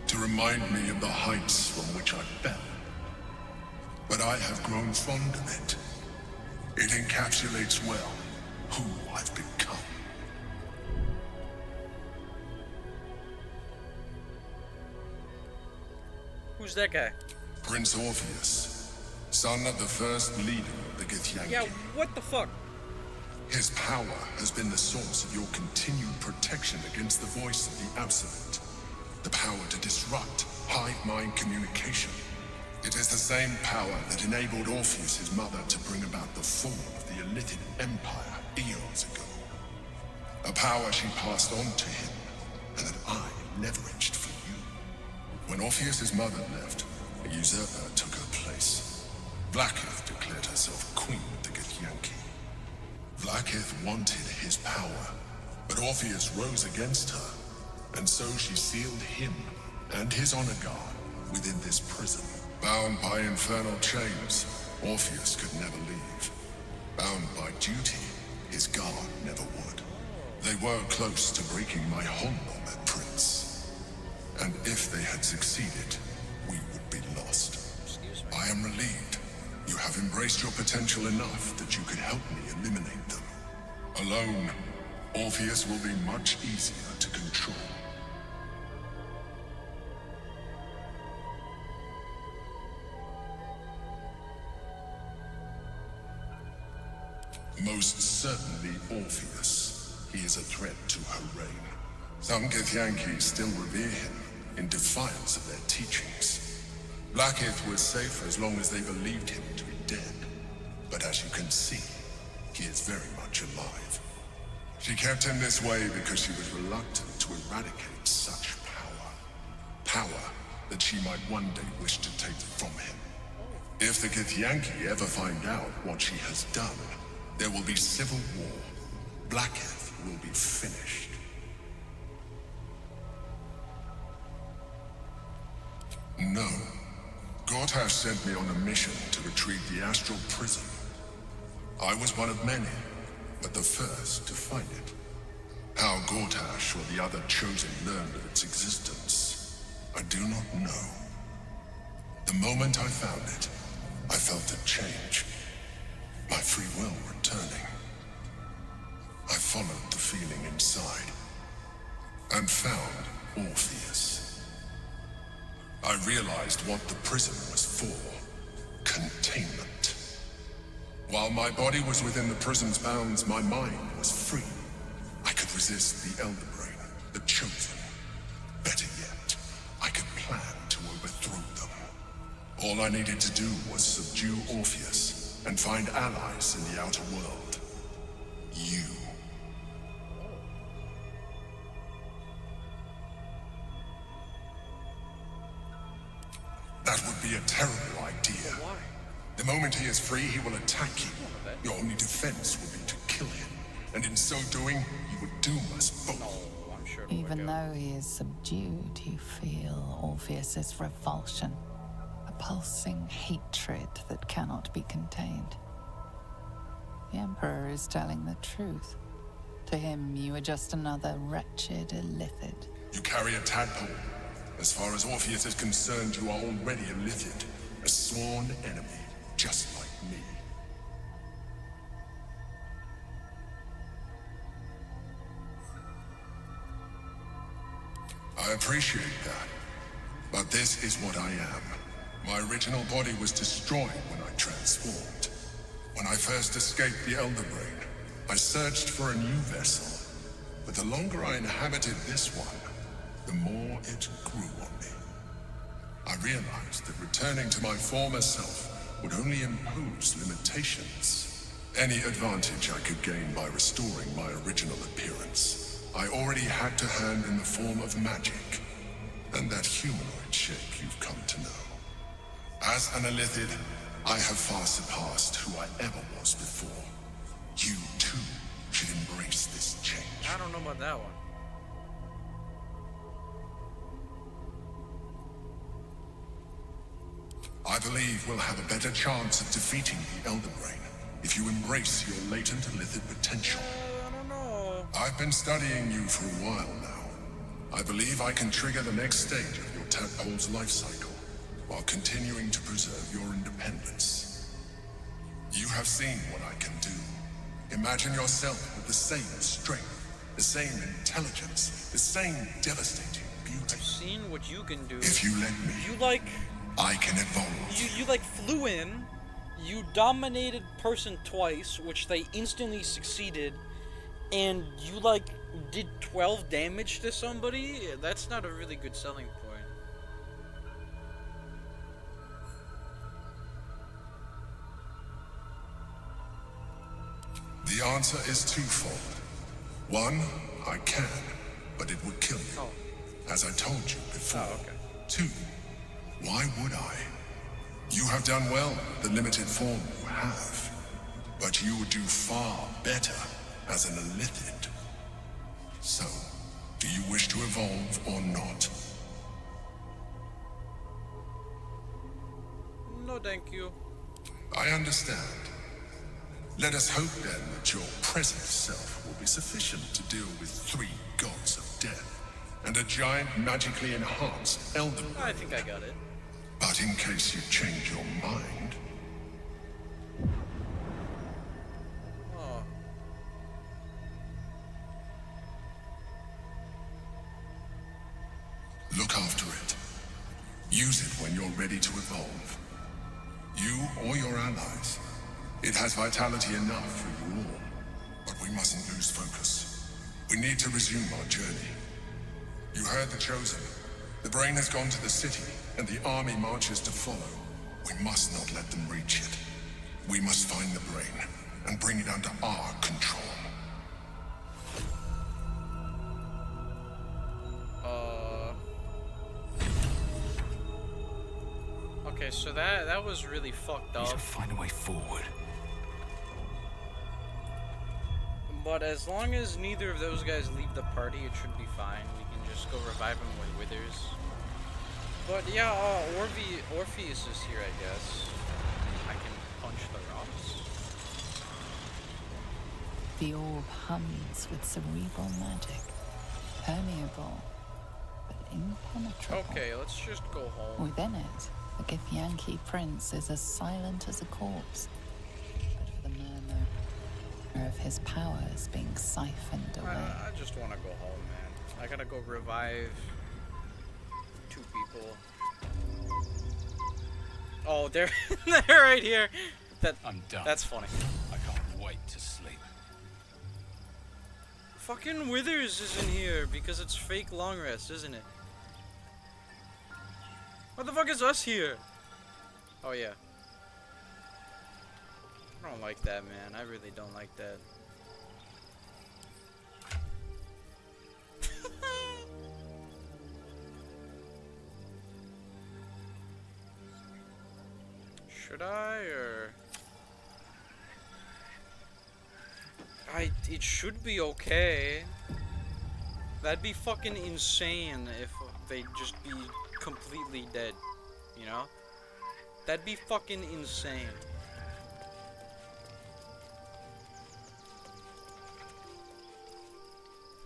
S19: to remind me of the heights from which I fell. But I have grown fond of it. It encapsulates well who I've become.
S1: Who's that guy?
S19: Prince Orpheus, son of the first leader of the Githyanki.
S1: Yeah, what the fuck?
S19: His power has been the source of your continued protection against the voice of the Absolute. The power to disrupt hive mind communication. It is the same power that enabled Orpheus, his mother, to bring about the fall of the Illithid Empire eons ago. A power she passed on to him, and that I leveraged for you. When Orpheus' mother left, a usurper took her place. Vlaakith declared herself queen of the Githyanki. Vlaakith wanted his power, but Orpheus rose against her, and so she sealed him and his honor guard within this prison. Bound by infernal chains, Orpheus could never leave. Bound by duty, his guard never would. They were close to breaking my hold on that prince. And if they had succeeded, we would be lost. I am relieved. You have embraced your potential enough that you could help me eliminate them. Alone, Orpheus will be much easier to control. Most certainly Orpheus. He is a threat to her reign. Some Githyanki still revere him in defiance of their teachings. Blackith was safe as long as they believed him to be dead. But as you can see, he is very much alive. She kept him this way because she was reluctant to eradicate such power. Power that she might one day wish to take from him. If the Githyanki ever find out what she has done, there will be civil war. Blackith will be finished. No. Gortash sent me on a mission to retrieve the astral prism. I was one of many, but the first to find it. How Gortash or the other chosen learned of its existence, I do not know. The moment I found it, I felt a change. My free will returning. I followed the feeling inside, and found Orpheus. I realized what the prism was for. Containment. While my body was within the prism's bounds, my mind was free. I could resist the Elder Brain, the Chosen. Better yet, I could plan to overthrow them. All I needed to do was subdue Orpheus and find allies in the outer world. You. That would be a terrible idea.
S1: Why?
S19: The moment he is free, he will attack you. Your only defense will be to kill him. And in so doing, he would doom us both.
S17: Even though he is subdued, you feel Orpheus's revulsion. A pulsing hatred that cannot be contained. The Emperor is telling the truth. To him, you are just another wretched illithid.
S19: You carry a tadpole. As far as Orpheus is concerned, you are already a illithid. A sworn enemy, just like me. I appreciate that. But this is what I am. My original body was destroyed when I transformed. When I first escaped the Elder Brain, I searched for a new vessel. But the longer I inhabited this one, the more it grew on me. I realized that returning to my former self would only impose limitations. Any advantage I could gain by restoring my original appearance, I already had to hand in the form of magic, and that humanoid shape you've come to know. As an illithid, I have far surpassed who I ever was before. You, too, should embrace this change.
S1: I don't know about that one.
S19: I believe we'll have a better chance of defeating the Elder Brain if you embrace your latent illithid potential.
S1: I don't know.
S19: I've been studying you for a while now. I believe I can trigger the next stage of your tadpole's life cycle while continuing to preserve your independence. You have seen what I can do. Imagine yourself with the same strength, the same intelligence, the same devastating beauty.
S1: I've seen what you can do.
S19: If you let me, I can evolve.
S1: You like flew in, you dominated person twice, which they instantly succeeded, and you like did 12 damage to somebody? That's not a really good selling point.
S19: The answer is twofold. One, I can, but it would kill you. As I told you before. Two, why would I? You have done well with the limited form you have. But you would do far better as an illithid. So, do you wish to evolve or not?
S1: No, thank you.
S19: I understand. Let us hope then that your present self will be sufficient to deal with 3 gods of death and a giant magically enhanced Elder Brain.
S1: I think I got it.
S19: But in case you change your mind...
S1: Oh.
S19: Look after it. Use it when you're ready to evolve. You or your allies. It has vitality enough for you all. But we mustn't lose focus. We need to resume our journey. You heard the Chosen. The Brain has gone to the city. and the army marches to follow, we must not let them reach it. We must find the brain and bring it under our control.
S1: Okay, so that was really fucked up.
S5: We should find a way forward.
S1: But as long as neither of those guys leave the party, it should be fine. We can just go revive him with withers. But yeah, Orpheus is here, I guess. I can punch the rocks.
S17: The orb hums with cerebral magic. Permeable, but impenetrable.
S1: Okay, let's just go home.
S17: Within it, the Githyanki prince is as silent as a corpse, but for the murmur of his powers being siphoned away.
S1: I just want to go home, man. I gotta go revive 2 people. Oh, they're right here.
S5: I'm done.
S1: That's funny.
S5: I can't wait to sleep.
S1: Fucking Withers isn't here because it's fake long rest, isn't it? What the fuck is us here? Oh yeah. I don't like that, man. I really don't like that. Should I, or... It should be okay. That'd be fucking insane if they'd just be completely dead, you know? That'd be fucking insane.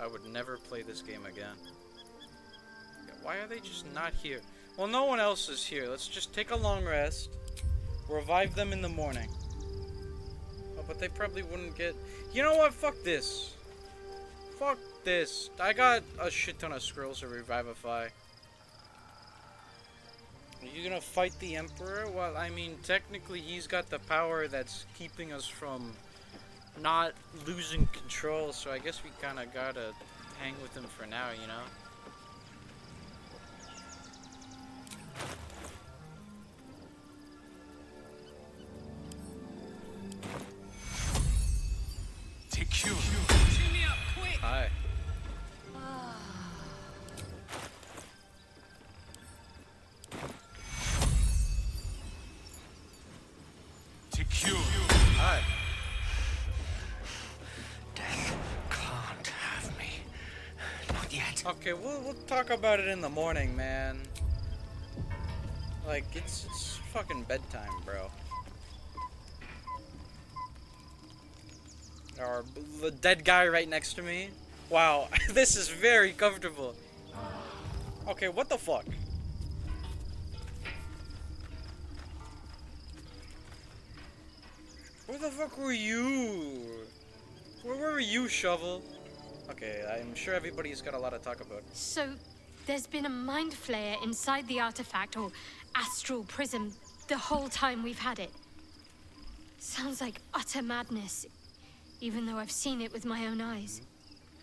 S1: I would never play this game again. Why are they just not here? Well, no one else is here. Let's just take a long rest. Revive them in the morning. Oh, but they probably wouldn't get... You know what? Fuck this. Fuck this. I got a shit ton of scrolls to revivify. Are you gonna fight the Emperor? Well, I mean, technically he's got the power that's keeping us from not losing control, so I guess we kinda gotta hang with him for now, you know?
S5: TQ.
S7: Tune me up, quick!
S1: Hi.
S5: TQ.
S1: Hi.
S12: Death can't have me. Not yet.
S1: Okay, we'll talk about it in the morning, man. Like, it's fucking bedtime, bro. Or the dead guy right next to me. Wow, this is very comfortable. Okay, what the fuck? Where the fuck were you? Where were you, Shovel? Okay, I'm sure everybody's got a lot to talk about.
S4: So, there's been a mind flayer inside the artifact, or astral prism, the whole time we've had it. Sounds like utter madness, even though I've seen it with my own eyes.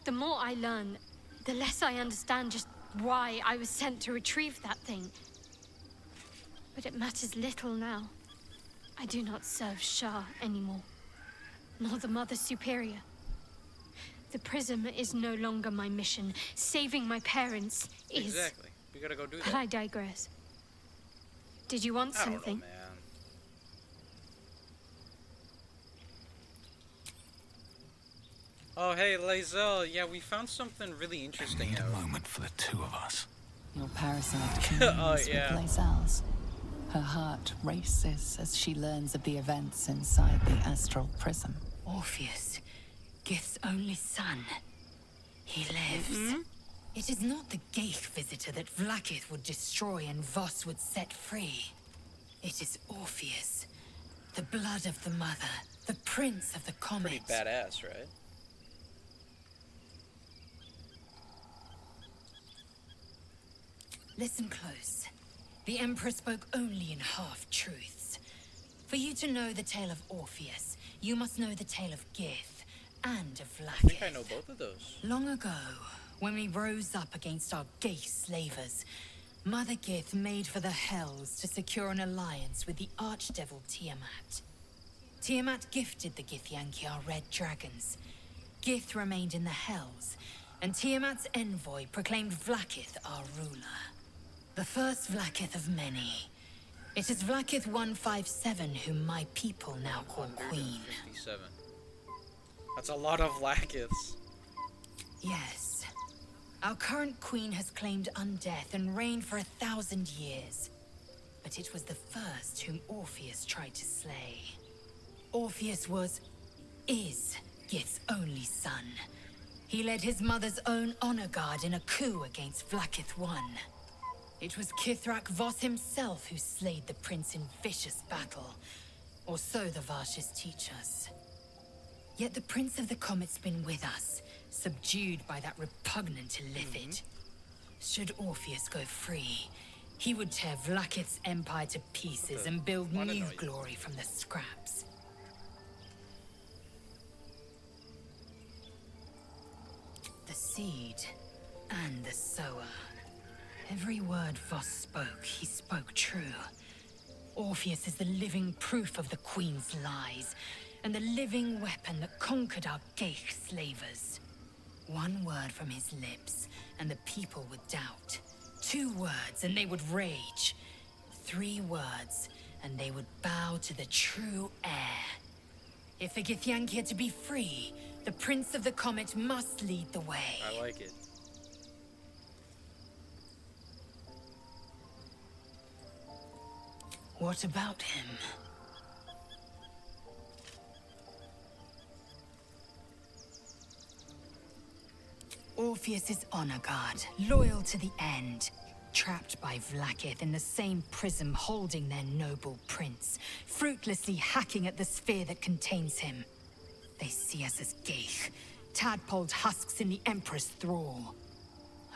S4: The more I learn, the less I understand just why I was sent to retrieve that thing. But it matters little now. I do not serve Shah anymore, nor the Mother Superior. The prism is no longer my mission. Saving my parents is.
S1: Exactly. We gotta go do
S4: But
S1: that.
S4: I digress. Did you want
S1: I don't know,
S4: something?
S1: man. Oh, hey, Lae'zel. Yeah, we found something really interesting out.
S5: A moment for the 2 of us.
S17: Your parasite communes
S1: yeah.
S17: with Lae'zel's. Her heart races as she learns of the events inside the astral prism.
S8: Orpheus, Gith's only son. He lives. It is not the Geich visitor that Vlaakith would destroy and Voss would set free. It is Orpheus, the blood of the mother, the prince of the comet.
S1: Pretty badass, right?
S8: Listen close. The Emperor spoke only in half-truths. For you to know the tale of Orpheus, you must know the tale of Gith and of
S1: I think I
S8: Vlaakith.
S1: know both of those.
S8: Long ago, when we rose up against our gay slavers, Mother Gith made for the Hells to secure an alliance with the archdevil Tiamat. Tiamat gifted the Githyanki our red dragons. Gith remained in the Hells, and Tiamat's envoy proclaimed Vlaakith our ruler. The first Vlaakith of many. It is Vlaakith 157 whom my people now call Queen.
S1: 157. That's a lot of Vlaakiths.
S8: Yes. Our current queen has claimed undeath and reigned for 1,000 years. But it was the first whom Orpheus tried to slay. Orpheus is Gith's only son. He led his mother's own honor guard in a coup against Vlaakith I. It was Kithrak Voss himself who slayed the prince in vicious battle. Or so the Varshas teach us. Yet the Prince of the Comet's been with us, subdued by that repugnant illithid. Should Orpheus go free, he would tear Vlaakith's empire to pieces and build new glory from the scraps. The seed and the sower. Every word Voss spoke, he spoke true. Orpheus is the living proof of the Queen's lies, and the living weapon that conquered our Geich slavers. One word from his lips, and the people would doubt. 2 words, and they would rage. 3 words, and they would bow to the true heir. If the Githyanki are to be free, the Prince of the Comet must lead the way.
S1: I like it.
S8: What about him? Orpheus is honor guard, loyal to the end. Trapped by Vlaakith in the same prism holding their noble prince, fruitlessly hacking at the sphere that contains him. They see us as Geich, tadpoled husks in the Emperor's thrall.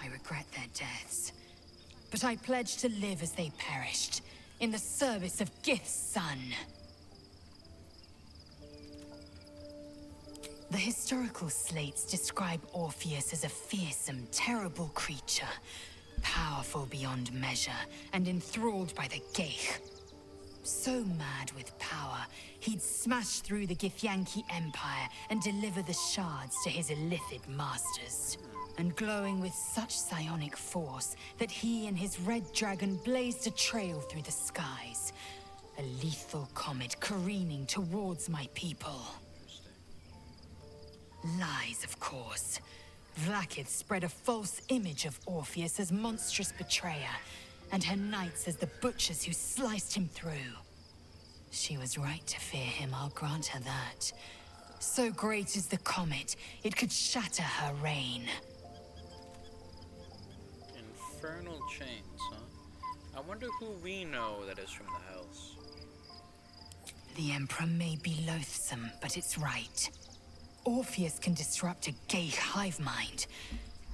S8: I regret their deaths, but I pledge to live as they perished, in the service of Gith's son. The historical slates describe Orpheus as a fearsome, terrible creature, powerful beyond measure, and enthralled by the Geich. So mad with power, he'd smash through the Githyanki Empire and deliver the shards to his illithid masters. And glowing with such psionic force that he and his red dragon blazed a trail through the skies. A lethal comet careening towards my people. Lies, of course. Vlaakith spread a false image of Orpheus as monstrous betrayer, and her knights as the butchers who sliced him through. She was right to fear him, I'll grant her that. So great is the comet, it could shatter her reign.
S1: Infernal chains, huh? I wonder who we know that is from the Hells.
S8: The Emperor may be loathsome, but it's right. Orpheus can disrupt a Geich hive mind.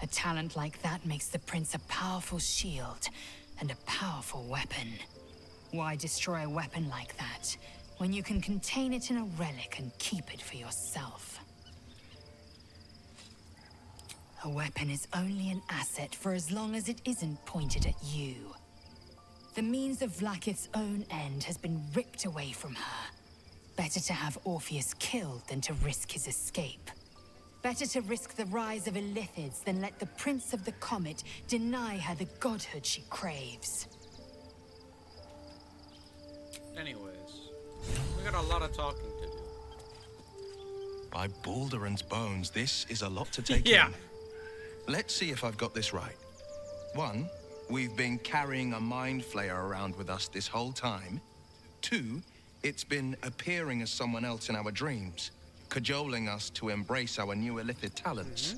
S8: A talent like that makes the prince a powerful shield and a powerful weapon. Why destroy a weapon like that when you can contain it in a relic and keep it for yourself? A weapon is only an asset for as long as it isn't pointed at you. The means of Vlaakith's own end has been ripped away from her. Better to have Orpheus killed than to risk his escape. Better to risk the rise of illithids than let the Prince of the Comet deny her the godhood she craves.
S1: Anyways, we got a lot of talking to do.
S20: By Baldur's bones, this is a lot to take
S1: Yeah.
S20: in. Let's see if I've got this right. 1, we've been carrying a mind flayer around with us this whole time. 2, it's been appearing as someone else in our dreams, cajoling us to embrace our new illithid talents.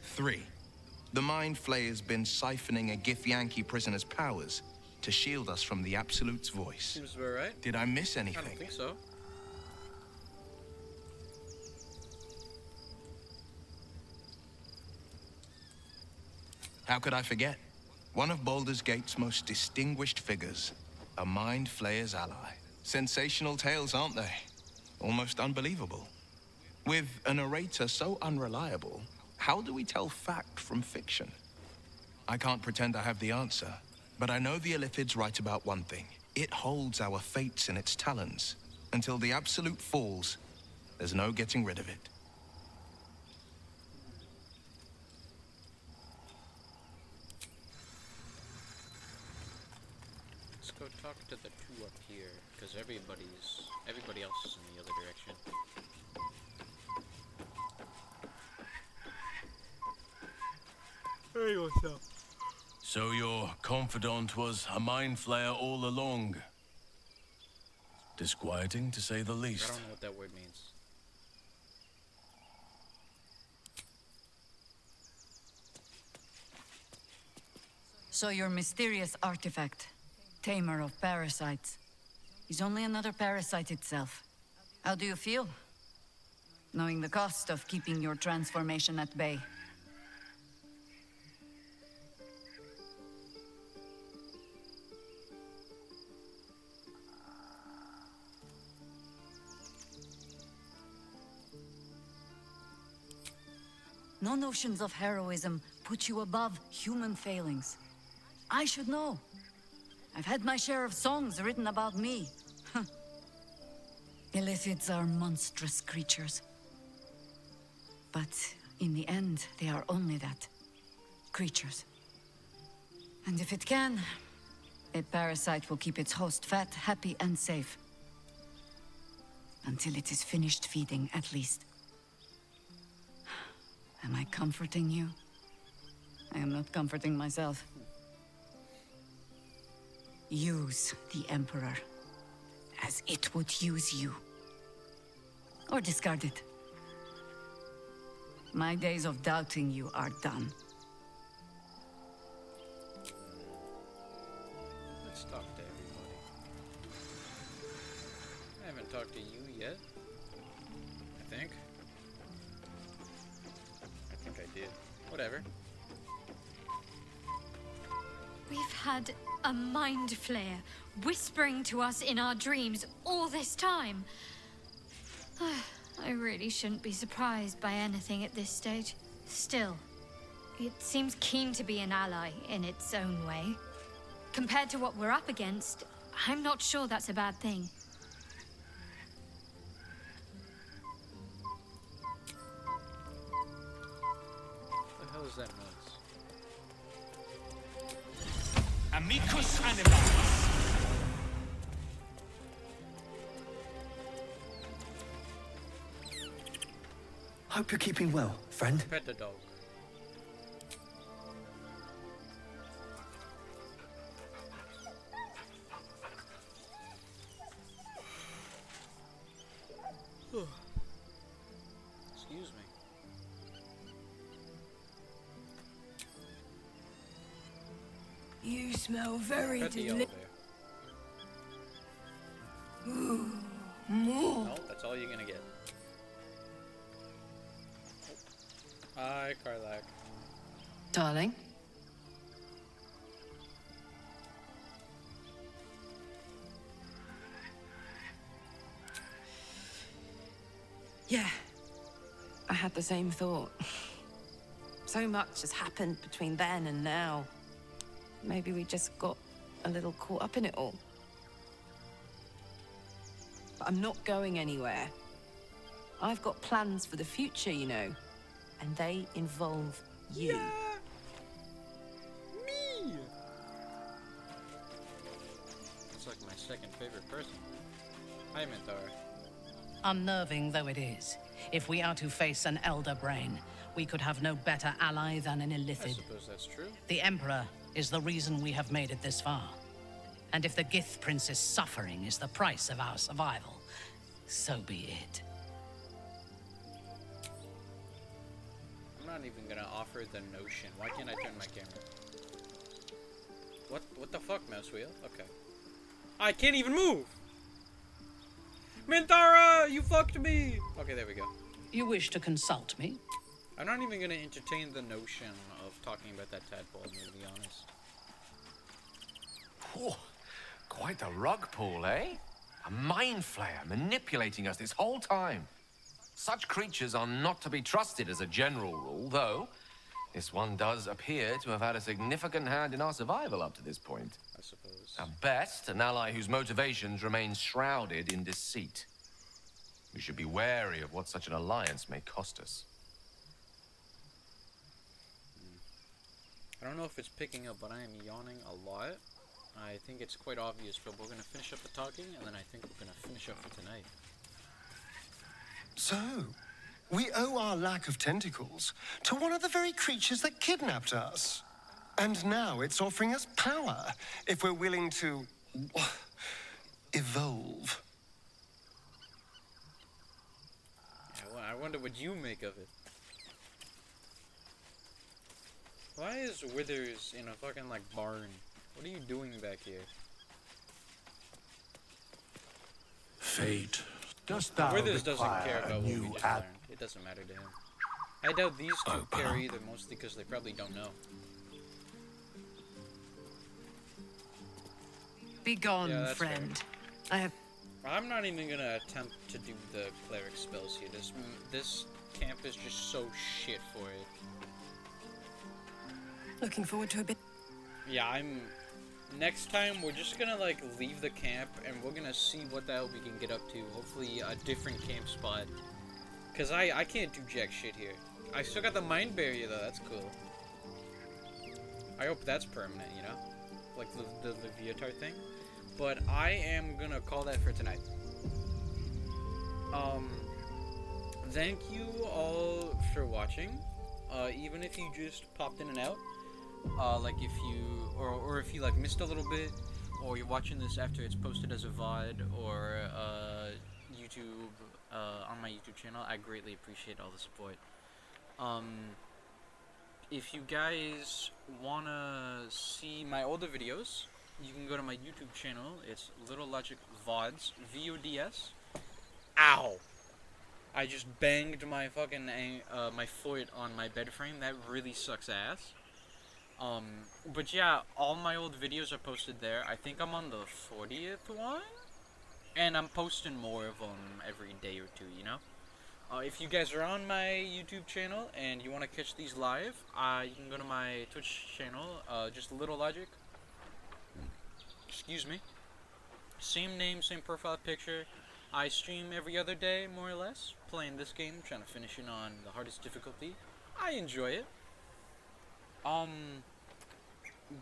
S20: 3, the mind flayer's been siphoning a Githyanki prisoner's powers to shield us from the Absolute's voice.
S1: Seems about right.
S20: Did I miss anything?
S1: I don't think so.
S20: How could I forget? One of Baldur's Gate's most distinguished figures, a mind flayer's ally. Sensational tales, aren't they? Almost unbelievable. With a narrator so unreliable, how do we tell fact from fiction? I can't pretend I have the answer, But I know the Illithid's right about one thing. It holds our fates in its talons. Until the Absolute falls, there's no getting rid of it.
S1: Let's go talk to the two up here, because everybody else is in the other direction. Hey, what's up?
S14: So your confidant was a mind flayer all along. Disquieting, to say the
S1: I
S14: least.
S1: don't know what that word means.
S11: So your mysterious artifact, tamer of parasites, is only another parasite itself. How do you feel? Knowing the cost of keeping your transformation at bay. No notions of heroism put you above human failings. I should know. I've had my share of songs written about me. Illithids are monstrous creatures. But in the end, they are only that. Creatures. And if it can, a parasite will keep its host fat, happy, and safe. Until it is finished feeding, at least. Am I comforting you? I am not comforting myself. Use the Emperor as it would use you. Or discard it. My days of doubting you are done.
S1: Let's talk to everybody. I haven't talked to you yet. I think I did. Whatever.
S4: We've had a mind flayer whispering to us in our dreams all this time. I really shouldn't be surprised by anything at this stage. Still, it seems keen to be an ally in its own way. Compared to what we're up against, I'm not sure that's a bad thing.
S1: What the hell is that noise?
S5: Amicus animalis.
S15: Hope you're keeping well, friend.
S1: Pet the dog. Excuse me.
S16: You smell very
S1: Pet the
S16: delicious.
S1: Ooh,
S16: more.
S1: No, that's all you're gonna get. Hi, Karlak.
S10: Darling?
S21: Yeah, I had the same thought. So much has happened between then and now. Maybe we just got a little caught up in it all. But I'm not going anywhere. I've got plans for the future, you know, and they involve you.
S1: Yeah. Me! It's like my second favorite person. Hi, Mentor.
S9: Unnerving though it is, if we are to face an Elder Brain, we could have no better ally than an
S1: I
S9: Illithid.
S1: suppose that's true.
S9: The Emperor is the reason we have made it this far. And if the Gith Prince's suffering is the price of our survival, so be it.
S1: I'm not even gonna offer the notion. Why can't I turn my camera? What the fuck, mouse wheel? Okay. I can't even move! Mintara, you fucked me! Okay, there we go.
S9: You wish to consult me?
S1: I'm not even gonna entertain the notion of talking about that tadpole, to be honest.
S2: Whew. Quite the rug pull, eh? A mind flayer manipulating us this whole time. Such creatures are not to be trusted as a general rule, though This one does appear to have had a significant hand in our survival up to this point.
S1: I suppose.
S2: At best, an ally whose motivations remain shrouded in deceit. We should be wary of what such an alliance may cost us.
S1: I don't know if it's picking up, but I am yawning a lot. I think it's quite obvious, but we're gonna finish up the talking, and then I think we're gonna finish up for tonight.
S3: So, we owe our lack of tentacles to one of the very creatures that kidnapped us. And now it's offering us power if we're willing to evolve.
S1: I wonder what you make of it. Why is Withers in a fucking, like, barn? What are you doing back here?
S6: Fate, dost thou
S1: Withers doesn't care
S6: require a
S1: about what we
S6: new
S1: just learned. It doesn't matter to him. I doubt these two care either, mostly because they probably don't know.
S7: Be gone,
S1: Yeah, that's
S7: friend.
S1: fair.
S7: I have.
S1: I'm not even gonna attempt to do the cleric spells here. This camp is just so shit for it.
S10: Looking forward to a bit.
S1: Yeah, next time, we're just gonna, like, leave the camp, and we're gonna see what the hell we can get up to. Hopefully, a different camp spot. Because I can't do jack shit here. I still got the mind barrier, though. That's cool. I hope that's permanent, you know? Like the Leviatar thing. But I am gonna call that for tonight. Thank you all for watching. Even if you just popped in and out. Like if you, or if you like missed a little bit, or you're watching this after it's posted as a VOD, or YouTube, on my YouTube channel, I greatly appreciate all the support. If you guys wanna see my older videos, you can go to my YouTube channel. It's Little Logic VODs, VODS. Ow! I just banged my fucking my foot on my bed frame. That really sucks ass. But yeah, all my old videos are posted there. I think I'm on the 40th one, and I'm posting more of them every day or two, you know? If you guys are on my YouTube channel and you want to catch these live, you can go to my Twitch channel, just Little Logic. Excuse me. Same name, same profile picture. I stream every other day, more or less, playing this game, trying to finish it on the hardest difficulty. I enjoy it.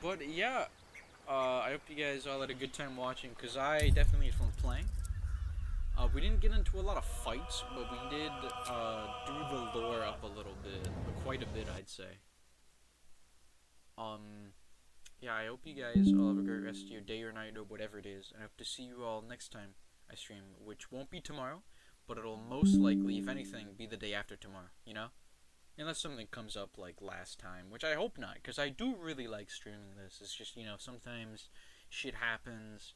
S1: But yeah, I hope you guys all had a good time watching, because I definitely had fun playing. We didn't get into a lot of fights, but we did do the lore up a little bit, quite a bit, I'd say. Yeah, I hope you guys all have a great rest of your day or night or whatever it is, and I hope to see you all next time I stream, which won't be tomorrow, but it'll most likely, if anything, be the day after tomorrow, you know? Unless something comes up like last time, which I hope not, because I do really like streaming this. It's just, you know, sometimes shit happens,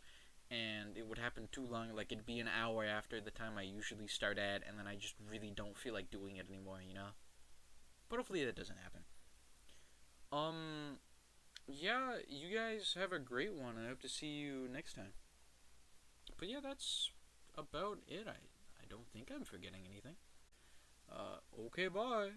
S1: and it would happen too long, like it'd be an hour after the time I usually start at, and then I just really don't feel like doing it anymore, you know? But hopefully that doesn't happen. Yeah, you guys have a great one. I hope to see you next time. But yeah, that's about it. I don't think I'm forgetting anything. Okay, bye.